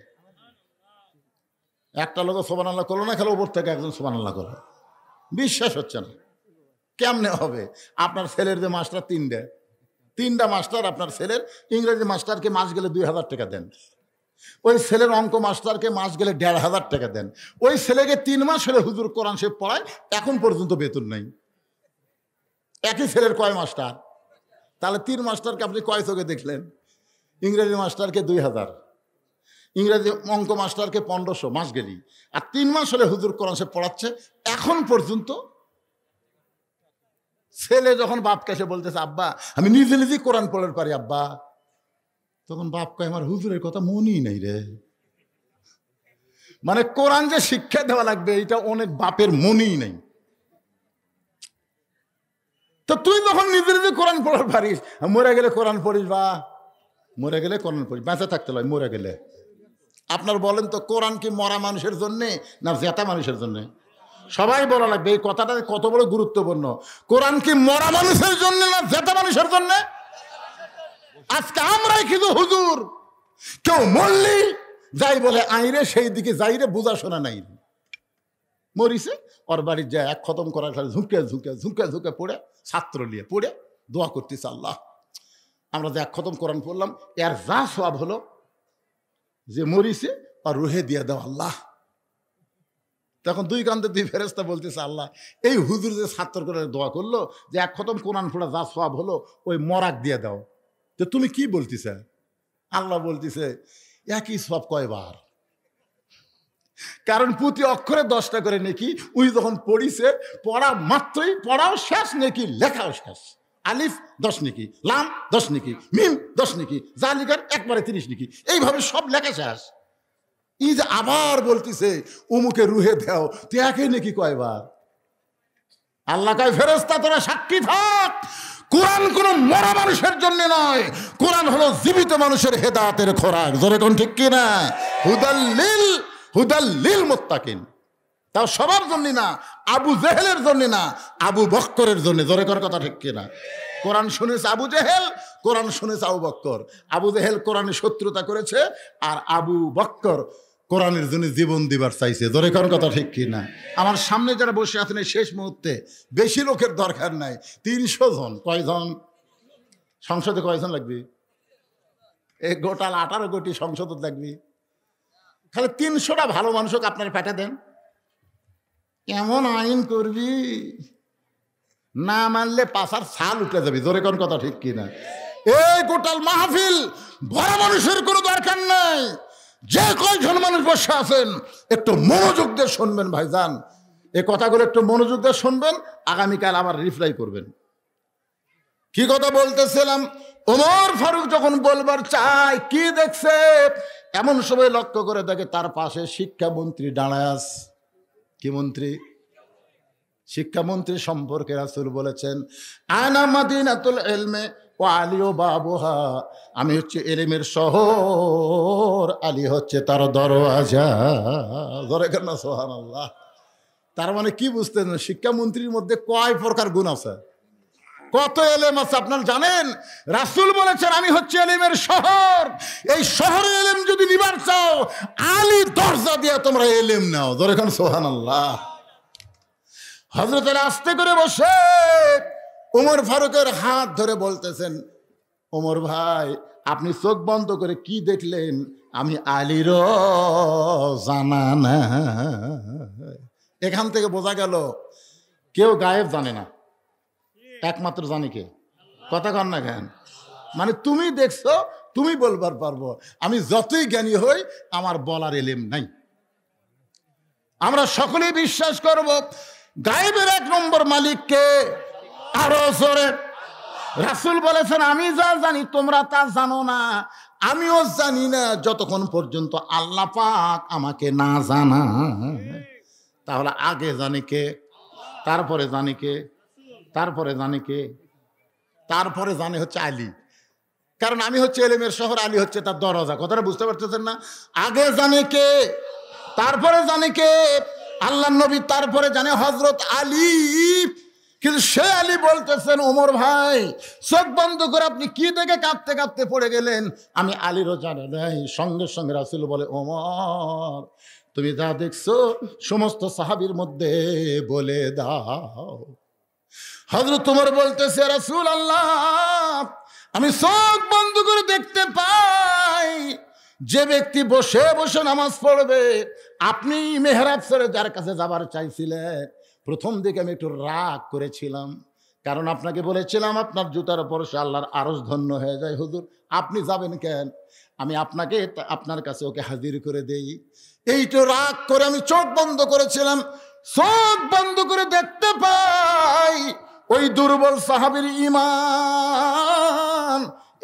একটা লোক সুবহানাল্লাহ করলো না, খেলো উপর থেকে একজন সুবহানাল্লাহ করলো। বিশ্বাস হচ্ছে না, কেমনে হবে? আপনার ছেলের যে মাস্টার তিনটা মাস্টার, আপনার ছেলের ইংরেজি মাস্টারকে মাস গেলে 2000 টাকা দেন, ওই ছেলের অঙ্ক মাস্টারকে মাস গেলে 1500 টাকা দেন, ওই ছেলেকে 3 মাস হলে হুজুর কোরআন শরীফ পড়ায়, এখন পর্যন্ত বেতন নাই। একই ছেলের কয় মাস্টার? তাহলে 3 মাস্টারকে আপনি কয় চোখে দেখলেন? ইংরেজি মাস্টারকে 2000, ইংরেজি অঙ্ক মাস্টারকে 1500 মাস গেলি, আর 3 মাস হলে হুজুর কোরআন শরীফ পড়াচ্ছে এখন পর্যন্ত। ছেলে যখন বাপকে এসে বলতেছে আব্বা আমি নিজে নিজেই কোরআন পড়ার পারি আব্বা, তখন বাপ কয় আমার হুজুরের কথা মনই নাই রে। মানে কোরআন যে শিক্ষা দেওয়া লাগবে এটা অনেক বাপের মনই নাই। তো তুই যখন নিজে নিজে কোরআন পড়ার পারিস, মরে গেলে কোরআন পড়িস বা মরে গেলে কোরআন পড়িস, বেঁচে থাকতে লয় মরে গেলে। আপনার বলেন তো কোরআন কি মরা মানুষের জন্যে না জেতা মানুষের জন্যে? সবাই বলা লাগবে এই কথাটা কত বড় গুরুত্বপূর্ণ। কোরআন কি মরা মানুষের জন্য না জেতা মানুষের জন্য? আজকে আমরাই কিন্তু হুজুর কেউ মরলি যাই বলে আইরে সেই দিকে যাইরে বোঝা শোনা নাই, মরিছে ওর বাড়ির যায় এক খতম করার খালি ঝুঁকে ঝুঁকে ঝুঁকে ঝুঁকে পড়ে ছাত্র নিয়ে পড়ে দোয়া করতেছে আল্লাহ আমরা যে এক খতম কোরআন পড়লাম এর যা সওয়াব হলো যে মরিছে আর রুহে দিয়ে দাও আল্লাহ। তখন 2 কান্দে 2 ফেরেশতা বলতেছে আল্লাহ এই হুজুর যে ছাত্র করে দোয়া করলো যে এক খতম কোরআন পড়া যা সওয়াব হলো ওই মরাক দিয়ে দাও, তো তুমি কি বলতেছে? আল্লাহ বলতেছে একই সওয়াব কয়বার, কারণ প্রতি অক্ষরে 10টা করে নেকি। ওই যখন পড়িছে পড়া মাত্রই পড়াও শেষ, নেকি লেখাও শেষ। আলিফ 10 নেকি, লাম 10 নেকি, মিম 10 নেকি, জালিকার একবারে 30 নেকি, এইভাবে সব লেখা শেষ। এই যে আবার বলতেছে উমুকে রুহে দাও, তো একই নেকি কয়বার? আল্লাহ কয় ফেরেশতা তোরা সাক্ষী থাক, কোরআন কোন মরা মানুষের জন্য নয়, কোরআন হলো জীবিত মানুষের হেদায়েতের খোরাক। জোরে কোন ঠিক কিনা? হুদাল্লিল মুত্তাকিন। তাও সবার জন্য না, আবু জেহেলের জন্য না, আবু বক্করের জন্য। জোরে কর কথা ঠিক কিনা? কোরআন শুনেছে আবু জেহেল, কোরআন শুনেছে আবু বক্কর। আবু জেহেল কোরআনের শত্রুতা করেছে আর আবু বক্কর কোরআনের জন্য জীবন দিবার চাইছে। জোরে কর কথা ঠিক কিনা? আমার সামনে যারা বসে আছেন এই শেষ মুহূর্তে বেশি লোকের দরকার নাই, 300 জন। কয়জন সংসদে কয়জন লাগবে? এই গোটাল 18 কোটি সংসদ লাগবে, খালি 300টা ভালো মানুষকে আপনার পেটে দেন। এমন আইন করবি না মানলে পাশার ছাল উঠে যাবি। জোরে কোন কথা ঠিক কিনা? এই গোটাল মাহফিল বড় মানুষের কোনো দরকার নাই, যে কয়জন মানুষ বসে আছেন একটু মনোযোগ দিয়ে শুনবেন ভাইজান, এই কথাগুলো একটু মনোযোগ দিয়ে শুনবেন, আগামীকাল আবার রিপ্লাই করবেন। কি কথা বলতেছিলাম? ওমর ফারুক যখন বলবার চায় কি দেখছে, এমন সময় লক্ষ্য করে দেখে তার পাশে শিক্ষামন্ত্রী দাঁড়ায় আছে। কি মন্ত্রী? শিক্ষামন্ত্রী সম্পর্কে রাসূল বলেছেন আনা মাদিনাতুল ইলমে ওয়া আলিও বাবুহা, আমি হচ্ছে এলেমের শহর, আলী হচ্ছে তার দরওয়াজা। জোরে কেন সুবহানাল্লাহ। তার মানে কি বুঝতেন? শিক্ষামন্ত্রীর মধ্যে কয় প্রকার গুণ আছে, কত এলেম আছে আপনার জানেন? রাসূল বলেছেন আমি হচ্ছে এলেমের শহর, এই শহরে এলেম যদি নিবার চাও আলী দরজা দিয়ে তোমরা এলেম নাও। জোরে কেন সুবহানাল্লাহ। হযরত আলী আস্তে করে বসে ওমর ফারুকের হাত ধরে বলতেছেন ওমর ভাই আপনি চোখ বন্ধ করে কি দেখলেন? আমি আলীর জানা না। এখান থেকে বোঝা গেল কেউ গায়েব জানে না, একমাত্র জানি কে? কথা কন না কেন? মানে তুমি দেখছো তুমি বলবার পারবো, আমি যতই জ্ঞানী হই আমার বলার এলেম নাই। আমরা সকলেই বিশ্বাস করব গায়েবের 1 নম্বর মালিক কে? আরো জোরে। রাসূল বলেছেন আমি যা জানি তোমরা তা জানো না, আমিও জানি না যতক্ষণ পর্যন্ত আল্লাহ পাক আমাকে না জানা। তাহলে আগে জানে কে, তারপরে জানে কে, তারপরে জানে কে, তারপরে জানে হচ্ছে আলী। কারণ আমি হচ্ছে এলেমের শহর, আলী হচ্ছে তার দরজা। কথাটা বুঝতে পারতেছেন না? আগে জানে কে, তারপরে জানে কে আল্লাহ নবী, তারপরে জানে হযরত আলী। কিন্তু সে আলী বলতেছেন, ওমর ভাই চোখ বন্ধ করে আপনি কি দেখে কাঁদতে কাঁদতে পড়ে গেলেন? আমি আলীরও জানা নাই। সঙ্গে সঙ্গে রাসূল বলে, ওমর তুমি যা দেখছো সমস্ত সাহাবীর মধ্যে বলে দাও। হযরত ওমর বলতেছে, রাসূলুল্লাহ আমি চোখ বন্ধ করে দেখতে পাই যে ব্যক্তি বসে বসে নামাজ পড়বে, আপনি মেহরাব ছেড়ে যার কাছে যাবার চাইছিলেন, প্রথম দিকে আমি একটু রাগ করেছিলাম, কারণ আপনাকে বলেছিলাম আপনার জুতার উপর সে আল্লাহর আরশ ধন্য হয়ে যায়। হুজুর আপনি যাবেন কেন? আমি আপনাকে আপনার কাছে ওকে হাজির করে দেই। এইটা রাগ করে আমি চোখ বন্ধ করেছিলাম। চোখ বন্ধ করে দেখতে পাই ওই দুর্বল সাহাবীর ঈমান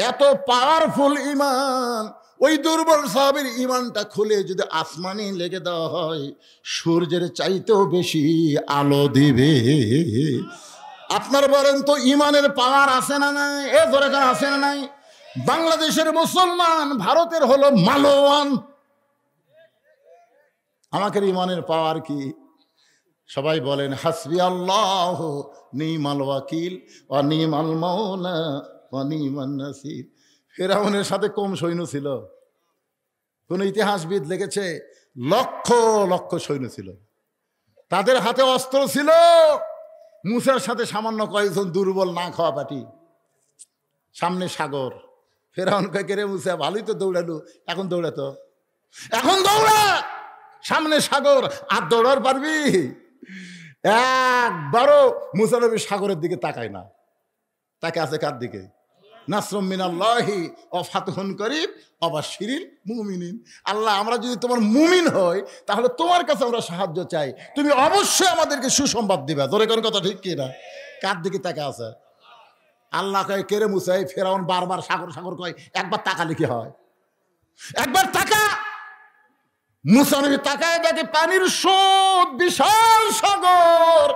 এত পাওয়ারফুল ঈমান, ওই দুর্বল সাহাবীর ঈমানটা খুলে যদি আসমানে লেগে দেওয়া হয়, সূর্যের চাইতেও বেশি আলো দিবে। আপনার বলেন তো ঈমানের পাওয়ার আছে না নাই? এ ধরে কেন আছে না নাই? বাংলাদেশের মুসলমান ভারতের হলো মালোয়ান। আমাকে ঈমানের পাওয়ার কি? সবাই বলেন হাসবি আল্লাহ নিমাল ওয়াকিল ওয়া নিমাল মাওলা ওয়া নিমান নাসির। ফেরাউনের সাথে কম সৈন্য ছিল? কোন ইতিহাসবিদ লিখেছে লক্ষ লক্ষ সৈন্য ছিল, তাদের হাতে অস্ত্র ছিল। মুসার সাথে সামান্য কয়েকজন দুর্বল না খাওয়া পাটি। সামনে সাগর, ফেরাউন কয় কে রে মুসা ভালোই তো দৌড়ালো, এখন দৌড়াতো, এখন দৌড়া, সামনে সাগর, আর দৌড়ার পারবি? একবারও মুসা নবী সাগরের দিকে তাকায় না। তাকে আছে কার দিকে? নাসরুম মিনাল্লাহি ওয়া ফাতহুন করিব ওয়া বাশশিরিল মুমিনিন। আল্লাহ আমরা যদি তোমার মুমিন হই তাহলে তোমার কাছে আমরা সাহায্য চাই, তুমি অবশ্যই আমাদেরকে সুসংবাদ দিবা। তোর কোন কথা ঠিক কি না? কার দিকে তাকা আছে? আল্লাহ কয় কে রে মুসা? এই ফেরাউন বারবার সাগর সাগর কয়, একবার তাকালে কি হয়? একবার তাকা। মুসা নবী তাকায় দেখে পানির স্রোত, বিশাল সাগর।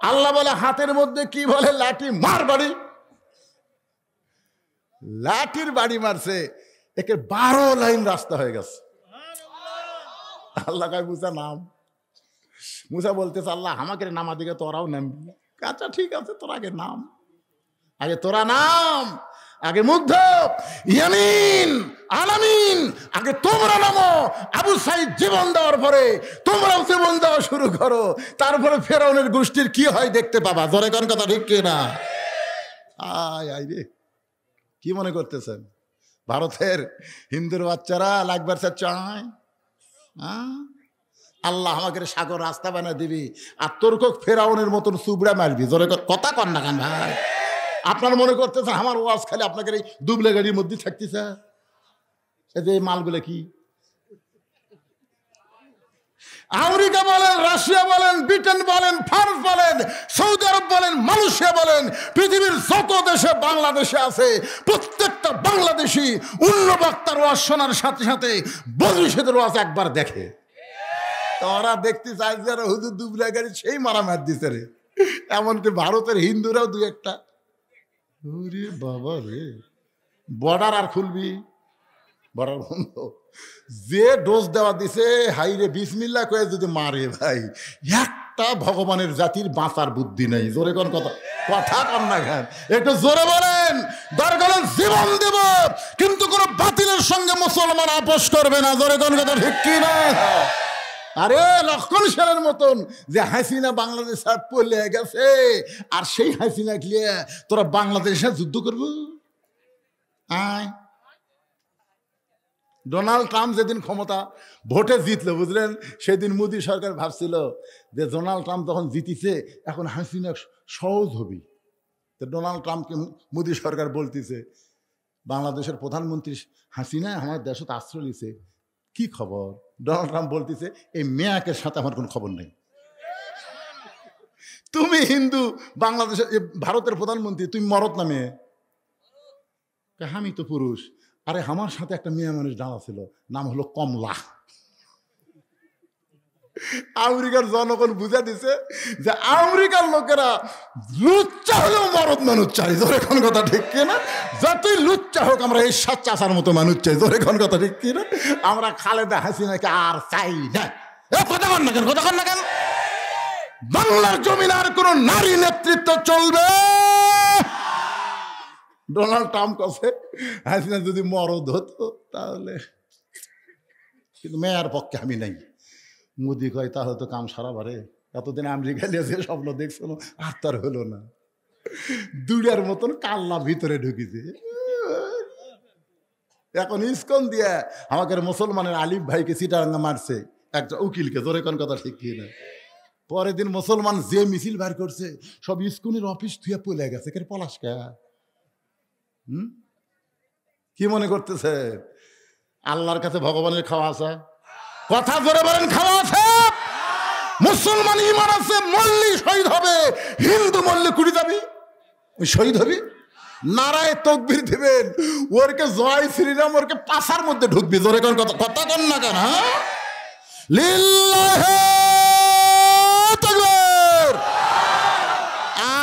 আল্লাহ বলে হাতের মধ্যে কি বলে? লাঠি, মার বাড়ি। লাঠির বাড়ি মারছে, একে 12 লাইন রাস্তা হয়ে গেছে। আল্লাহ কয় মুসা নাম। মুসা বলতেছে আল্লাহ আমাকে নামা দিকে তোরাও নামবি। আচ্ছা ঠিক আছে, তোর আগে নাম, আগে তোরা নাম, আগে মুগ্ধ ইয়ামিন আলামিন, আগে তোমরা নামো। আবু সাইদ জীবন দেওয়ার পরে তোমরাও জীবন দেওয়া শুরু করো, তারপরে ফেরাউনের গোষ্ঠীর কি হয় দেখতে পাবা। ধরে কোন কথা ঠিক কি না? আয় আয় রে, কি মনে করতেছেন ভারতের হিন্দুর বাচ্চারা লাগবার চায়? আল্লাহ আমাকে সাগর রাস্তা বানিয়ে দিবি, আর তোর ফেরাউনের মতন সুবড়া মারবি। জোরে কথা কর না কেন ভাই? আপনার মনে করতেছে আমার ওয়াজ খালি আপনাকে এই দুবলে গাড়ির মধ্যে থাকতেছে? এই যে মালগুলো কি আমেরিকা বলেন, রাশিয়া বলেন, ব্রিটেন বলেন, ফ্রান্স বলেন, সৌদি আরব বলেন, মালয়েশিয়া বলেন, পৃথিবীর যত দেশে বাংলাদেশে আছে প্রত্যেকটা বাংলাদেশি অন্য বক্তার ওয়াজ শোনার সাথে সাথে বদরিশেদের ওয়াজ একবার দেখে। তোরা দেখতে চাই যারা হুজুর দুবলা গাড়ি সেই মারামার দিছে রে। এমনকি ভারতের হিন্দুরাও দু একটা। ওরে বাবা রে, বর্ডার আর খুলবি? বর্ডার বন্ধ। যে ডোজ দেওয়া দিছে হাই রে বিসমিল্লাহ করে যদি মারে ভাই, একটা ভগবানের জাতির বাঁচার বুদ্ধি নেই। জোরে কোন কথা, কথা কন না খান, একটু জোরে বলেন। দরকার জীবন দেব কিন্তু কোন বাতিলের সঙ্গে মুসলমান আপোষ করবে না। জোরে কোন কথা ঠিক কি না? আরে লক্ষণ সেনের মতন যে হাসিনা বাংলাদেশ পড়লে গেছে, আর সেই হাসিনা গিয়ে তোরা বাংলাদেশের যুদ্ধ করবো? আয় ডোনাল্ড ট্রাম্প যেদিন ক্ষমতা ভোটে জিতলো বুঝলেন, সেদিন মোদী সরকার ভাবছিল যে ডোনাল্ড ট্রাম্প তখন জিতিছে, এখন হাসিনা সহজ হবি। তো ডোনাল্ড ট্রাম্পকে মোদী সরকার বলতেছে বাংলাদেশের প্রধানমন্ত্রী হাসিনা আমার দেশত আশ্রয় নিছে, কি খবর? ডোনাল্ড ট্রাম্প বলতেছে এই মেয়াকের সাথে আমার কোনো খবর নেই। তুমি হিন্দু, বাংলাদেশের ভারতের প্রধানমন্ত্রী, তুমি মরদ না মেয়ে? আমি তো পুরুষ। আরে আমার সাথে একটা মেয়ে মানুষ দাঁড়া ছিল, নাম হলো কমলা। আমেরিকার জনগণ বুঝা দিছে যে আমেরিকার লোকেরা লুচ্চা হলেও মরদ মানুষ চাই, জোরে কোন কথা ঠিক কিনা? যতই লুচ্চা হোক আমরা এই সাত চাষার মতো মানুষ চাই, জোরে কোন কথা ঠিক কিনা? আমরা খালেদা হাসিনাকে আর চাই না। কথা কন না কেন, কথা কন না কেন? বাংলার জমিন আর কোন নারী নেতৃত্ব চলবে? ডোনাল্ড ট্রাম্প কাছে হাসিনা যদি মরদ হতো তাহলে, কিন্তু মেয়ার পক্ষে আমি নাই। মোদি কয় তাহলে তো কাম সারা বারে, এতদিন আমেরিকা নিয়ে যে স্বপ্ন দেখছিল আর তার হলো না, দুড়ার মতন কাল্লা ভিতরে ঢুকিছে। এখন ইসকন দিয়ে আমাকে মুসলমানের আলিফ ভাইকে চিটারাঙ্গা মারছে একটা উকিলকে, জোরে কোন কথা ঠিক কি না? পরের দিন মুসলমান যে মিছিল বার করছে সব ইসকনের অফিস থুয়ে পলে গেছে, কে পলাশকা। কি মনে করতেছে আল্লাহর কাছে ভগবানের খাওয়া আছে? কথা জোরে বলেন, খাওয়া আছে? মুসলমান ইমান আছে, মল্লি শহীদ হবে, হিন্দু মল্লি কুড়ি যাবি শহীদ হবি, নারায় তকবীর দিবেন, ওরকে জয় শ্রীরাম, ওরকে পাশার মধ্যে ঢুকবি, জোরে কোন কথা, কথা কন না কেন? হ্যাঁ, লিল্লাহি তাকবীর।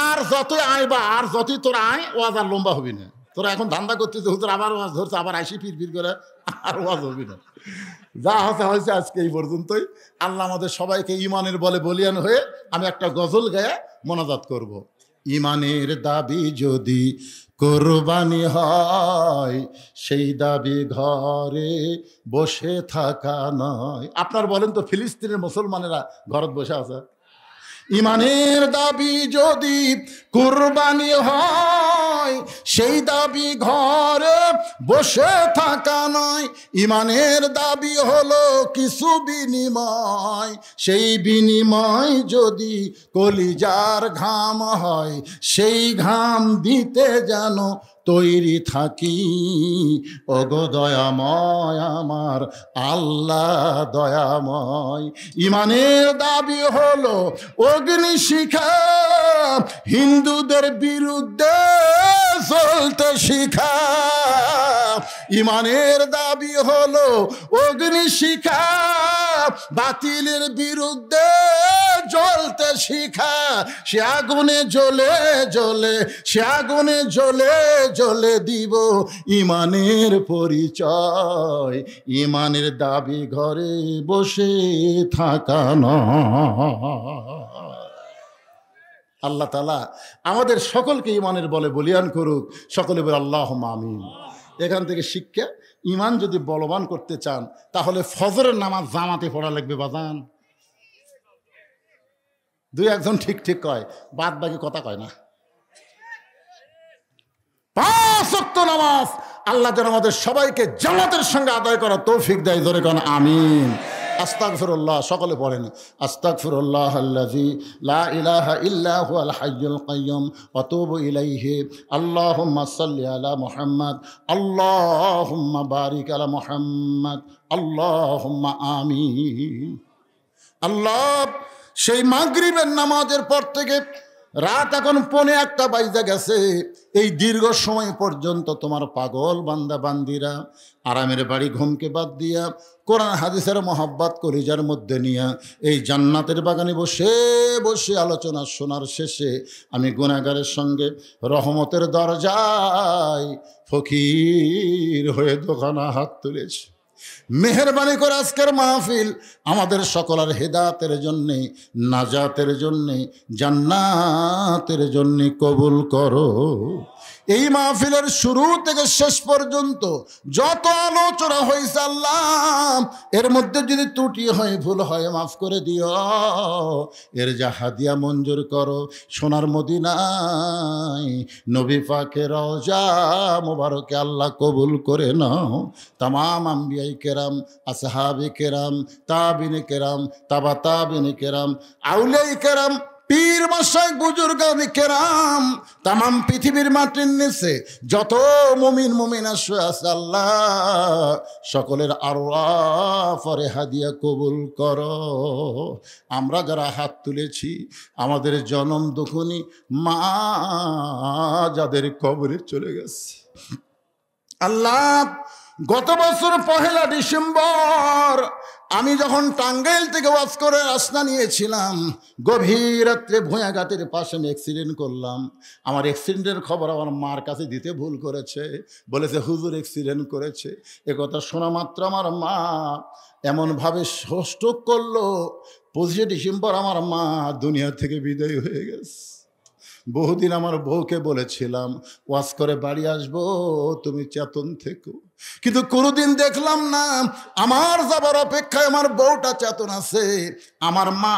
আর যতই আইবা, আর যতই তোর আয়, ওয়াজ আর লম্বা হবি না। তোরা এখন ধান্দা করছিস হুজুর আবার ওয়াজ ধরছে, আবার আইসি ফির করে, আর ওয়াজ হবি না। যা হয়েছে আজকে এই পর্যন্তই। আল্লাহ আমাদের সবাইকে ইমানের বলে বলিয়ান হয়ে আমি একটা গজল গায়ে মোনাজাত করব। ইমানের দাবি যদি কোরবানি হয়, সেই দাবি ঘরে বসে থাকা নয়। আপনার বলেন তো, ফিলিস্তিনের মুসলমানেরা ঘরত বসে আছে? ইমানের দাবি যদি কুরবানি হয়, সেই দাবি ঘরে বসে থাকা নয়। ইমানের দাবি হলো কিছু বিনিময়, সেই বিনিময় যদি কলিজার ঘাম হয়, সেই ঘাম দিতে যেন তৈরি থাকি। ওগো দয়াময় আমার আল্লাহ দয়াময়। ইমানের দাবি হলো অগ্নিশিখা, হিন্দুদের বিরুদ্ধে চলতে শিখা। ইমানের দাবি হলো অগ্নিশিখা, বাতিলের বিরুদ্ধে জ্বলতে শিখা। সে আগুনে জ্বলে জ্বলে, সে আগুনে জ্বলে জ্বলে দিব ইমানের পরিচয়। ইমানের দাবি ঘরে বসে থাকা নয়। আল্লাহ তাআলা আমাদের সকলকে ইমানের বলে বলিয়ান করুক। সকলে বলে আল্লাহুম্মা আমিন। এখান থেকে শিক্ষা, ইমান যদি বলবান করতে চান তাহলে ফজরের নামাজ জামাতে পড়া লাগবে বাজান। দুই একজন ঠিক ঠিক কয়, বাদ বাকি কথা কয় না। 5 ওয়াক্ত নামাজ আল্লাহ যেন আমাদের সবাইকে জামাতের সঙ্গে আদায় করার তৌফিক দেয়, জোরে কোন আমিন। আস্তাগফিরুল্লাহ, সকলে পড়েন আস্তাগফিরুল্লাহ আল্লাযী লা ইলাহা ইল্লা হুয়াল হাইয়ুল কাইয়্যুম ওয়া তুবু ইলাইহি। আল্লাহুম্মা সাল্লি আলা মুহাম্মাদ, আল্লাহুম্মা বারিক আলা মুহাম্মাদ, আল্লাহুম্মা আমিন। আল্লাহ, সেই মাগরিবের নামাজের পর থেকে রাত এখন 1:45 বাজে গেছে। এই দীর্ঘ সময় পর্যন্ত তোমার পাগল বান্দা বান্দিরা আরামের বাড়ি ঘুমকে বাদ দিয়া কোরআন হাদিসের মহব্বত কলিজার মধ্যে নিয়া এই জান্নাতের বাগানে বসে বসে আলোচনা শোনার শেষে আমি গুনাহগারের সঙ্গে রহমতের দরজায় ফকির হয়ে দোকানা হাত তুলেছি। মেহেরবানি করে আজকের মাহফিল আমাদের সকলের হেদায়েতের জন্যে, নাজাতের জন্যে, জান্নাতের জন্যে কবুল করো। এই মাহফিলের শুরু থেকে শেষ পর্যন্ত যত আলোচনা হয়েছে আল্লাহ, এর মধ্যে যদি ত্রুটি হয়, ভুল হয়, মাফ করে দিও। এর যা হাদিয়া মঞ্জুর করো সোনার মদিনায় নবী পাকের রওজা মোবারকে আল্লাহ কবুল করে নাও। তামাম আম্বিয়াই কেরাম, আসহাবে কেরাম, তাবিনে কেরাম, তাবা তাবিনে কেরাম, আউলিয়াই কেরাম, পীর মাশায়েখ বুজুর্গানে কেরাম, তামাম পৃথিবীর মাটির নিচে যত মুমিন মুমিনা শুয়ে আছে আল্লাহ, সকলের আরওয়াহ পরে হাদিয়া কবুল করো। আমরা যারা হাত তুলেছি, আমাদের জনম দুঃখনী মা যাদের কবরে চলে গেছে, আল্লাহ, গত বছর 1 ডিসেম্বর আমি যখন টাঙ্গাইল থেকে ওয়াজ করে রাস্তা নিয়েছিলাম, গভীর রাত্রে ভূঁয়াঘাটের পাশে আমি অ্যাক্সিডেন্ট করলাম। আমার অ্যাক্সিডেন্টের খবর আমার মার কাছে দিতে ভুল করেছে, বলেছে হুজুর অ্যাক্সিডেন্ট করেছে। একথা শোনা মাত্র আমার মা এমনভাবে স্ট্রোক করলো, 25 ডিসেম্বর আমার মা দুনিয়া থেকে বিদায় হয়ে গেছে। বহুদিন আমার বউকে বলেছিলাম ওয়াজ করে বাড়ি আসবো, তুমি চেতন থেকো, কিন্তু কোনোদিন দেখলাম না। আমার যাবার অপেক্ষায় আমার বউটা চেতন আছে। আমার মা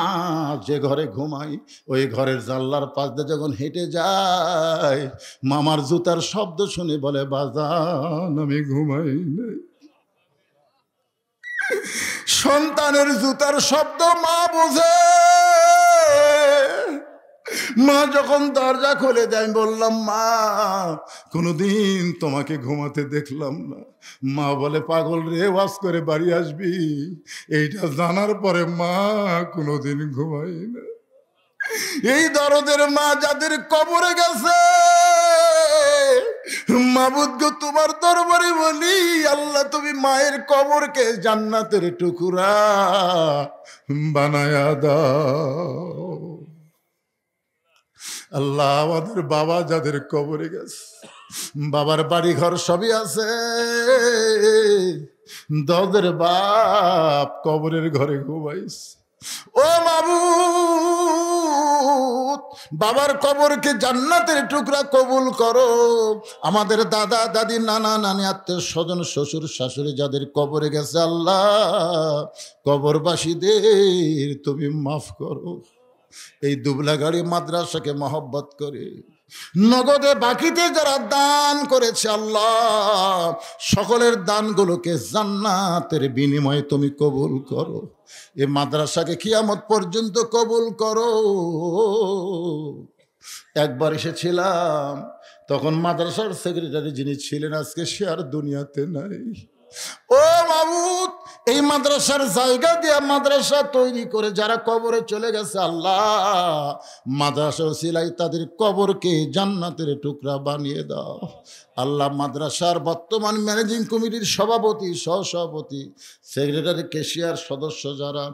যে ঘরে ঘুমাই ওই ঘরের জানলার পাশ দিয়ে যখন হেঁটে যায়, মামার জুতার শব্দ শুনে বলে বাজান আমি ঘুমাই নাই। সন্তানের জুতার শব্দ মা বোঝে। মা যখন দরজা খুলে দেয়, আমি বললাম মা কোনোদিন তোমাকে ঘুমাতে দেখলাম না। মা বলে পাগল রে, ওয়াজ করে বাড়ি আসবি। এইটা জানার পরে মা কোনোদিন ঘুমাই না। এই দরদের মা যাদের কবরে গেছে, মাবুদ গো তোমার দরবারে বলি আল্লাহ তুমি মায়ের কবরকে জান্নাতের টুকরা বানায়া দাও। আল্লাহ, আমাদের বাবা যাদের কবরে গেছে, বাবার বাড়ি ঘর সবই আছে, দদের বাপ কবরের ঘরে ঘুমাইছে। ও মাবুদ, বাবার কবরকে জান্নাতের টুকরা কবুল করো। আমাদের দাদা দাদি নানা নানি আত্মীয় স্বজন শ্বশুর শাশুড়ি যাদের কবরে গেছে, আল্লাহ কবরবাসীদের তুমি মাফ করো। এই দুবলাগাড়ি মাদ্রাসাকে মহব্বত করে নগদে বাকিতে যারা দান করেছে, আল্লাহ সকলের দানগুলোকে জান্নাতের বিনিময়ে তুমি কবুল করো। এই মাদ্রাসাকে কিয়ামত পর্যন্ত কবুল করো। একবার এসেছিলাম, তখন মাদ্রাসার সেক্রেটারি যিনি ছিলেন আজকে সে আর দুনিয়াতে নাই। ও মাবুদ, এই মাদ্রাসার জায়গা দিয়া মাদ্রাসা তৈরি করে যারা কবরে চলে গেছে, আল্লাহ মাদ্রাসা ওসিলাই তাদের কবরকে জান্নাতের টুকরা বানিয়ে দাও। আল্লাহ মাদ্রাসার বর্তমান ম্যানেজিং কমিটির সভাপতি, সহসভাপতি, সেক্রেটারি, ক্যাশিয়ার সদস্য যারা,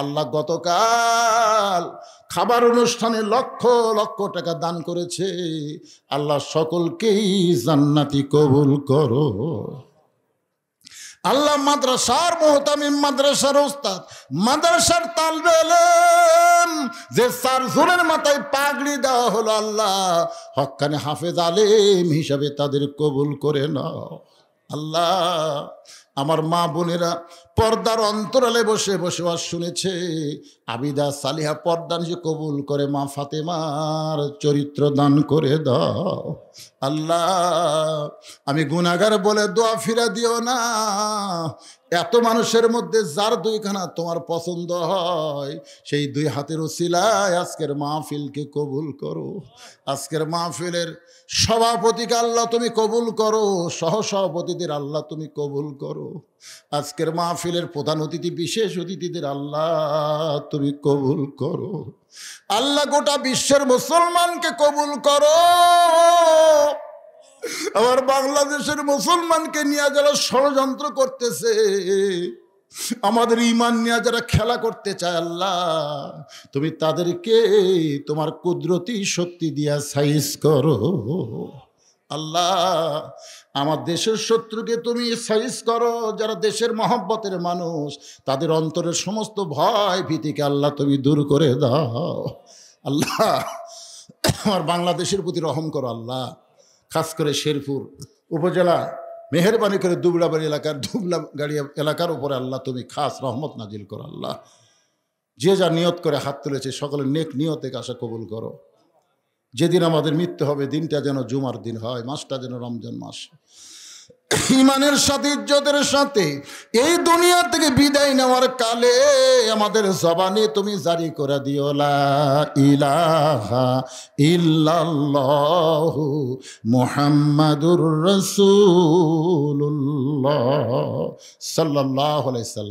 আল্লাহ গতকাল খাবার অনুষ্ঠানে লক্ষ লক্ষ টাকা দান করেছে, আল্লাহ সকলকেই জান্নাতি কবুল করো। আল্লাহ মাদ্রাসার মুহতামিম, মাদ্রাসার ওস্তাদ, মাদ্রাসার তালবে ইলম যে 4 জনের মাথায় পাগড়ি দেওয়া হলো, আল্লাহ হক্কানে হাফেজ আলেম হিসাবে তাদের কবুল করে নাও। আল্লাহ আমার মা বোনেরা পর্দার অন্তরালে বসে বসে ওয়াজ শুনেছে, আবিদা সালিহা পর্দা নিয়ে কবুল করে। মা ফাতেমার চরিত্র দান করে দাও। আল্লাহ আমি গুনাহগার বলে দোয়া ফিরা দিও না। এত মানুষের মধ্যে যার 2খানা তোমার পছন্দ হয়, সেই 2 হাতের উসিলায় আজকের মাহফিলকে কবুল করো। আজকের মাহফিলের সভাপতিকে আল্লাহ তুমি কবুল করো, সহসভাপতিদের আল্লাহ তুমি কবুল করো। আজকের মাহফিলের প্রধান অতিথি, বিশেষ অতিথিদের আল্লাহ তুমি কবুল করো। আল্লাহ গোটা বিশ্বের মুসলমানকে কবুল করো। আমার বাংলাদেশের মুসলমানকে নিয়ে যারা ষড়যন্ত্র করতেছে, আমাদের ঈমান নিয়ে যারা খেলা করতে চায়, আল্লাহ তুমি তাদেরকে তোমার কুদরতি শক্তি দিয়া সাইজ করো। আল্লাহ আমার দেশের শত্রুকে তুমি সাইজ করো। যারা দেশের মহব্বতের মানুষ, তাদের অন্তরের সমস্ত ভয় ভীতিকে আল্লাহ তুমি দূর করে দাও। আল্লাহ আমার বাংলাদেশের প্রতি রহম করো। আল্লাহ খাস করে শেরপুর উপজেলা, মেহেরবানি করে দুবলাবাড়ি এলাকার উপরে আল্লাহ তুমি খাস রহমত নাজিল করো। আল্লাহ যে যা নিয়ত করে হাত তুলেছে সকলের নেক নিয়তে আশা কবুল করো। যেদিন আমাদের মৃত্যু হবে দিনটা যেন জুমার দিন হয়, মাসটা যেন রমজান মাস। ইমানের সাথে, ইজ্জতের সাথে এই দুনিয়া থেকে বিদায় নেওয়ার কালে আমাদের জবানে তুমি জারি করে দিও লা ইলাহা ইল্লাল্লাহু মুহাম্মাদুর রাসূলুল্লাহ সাল্লাল্লাহু আলাইহি ওয়াসাল্লাম।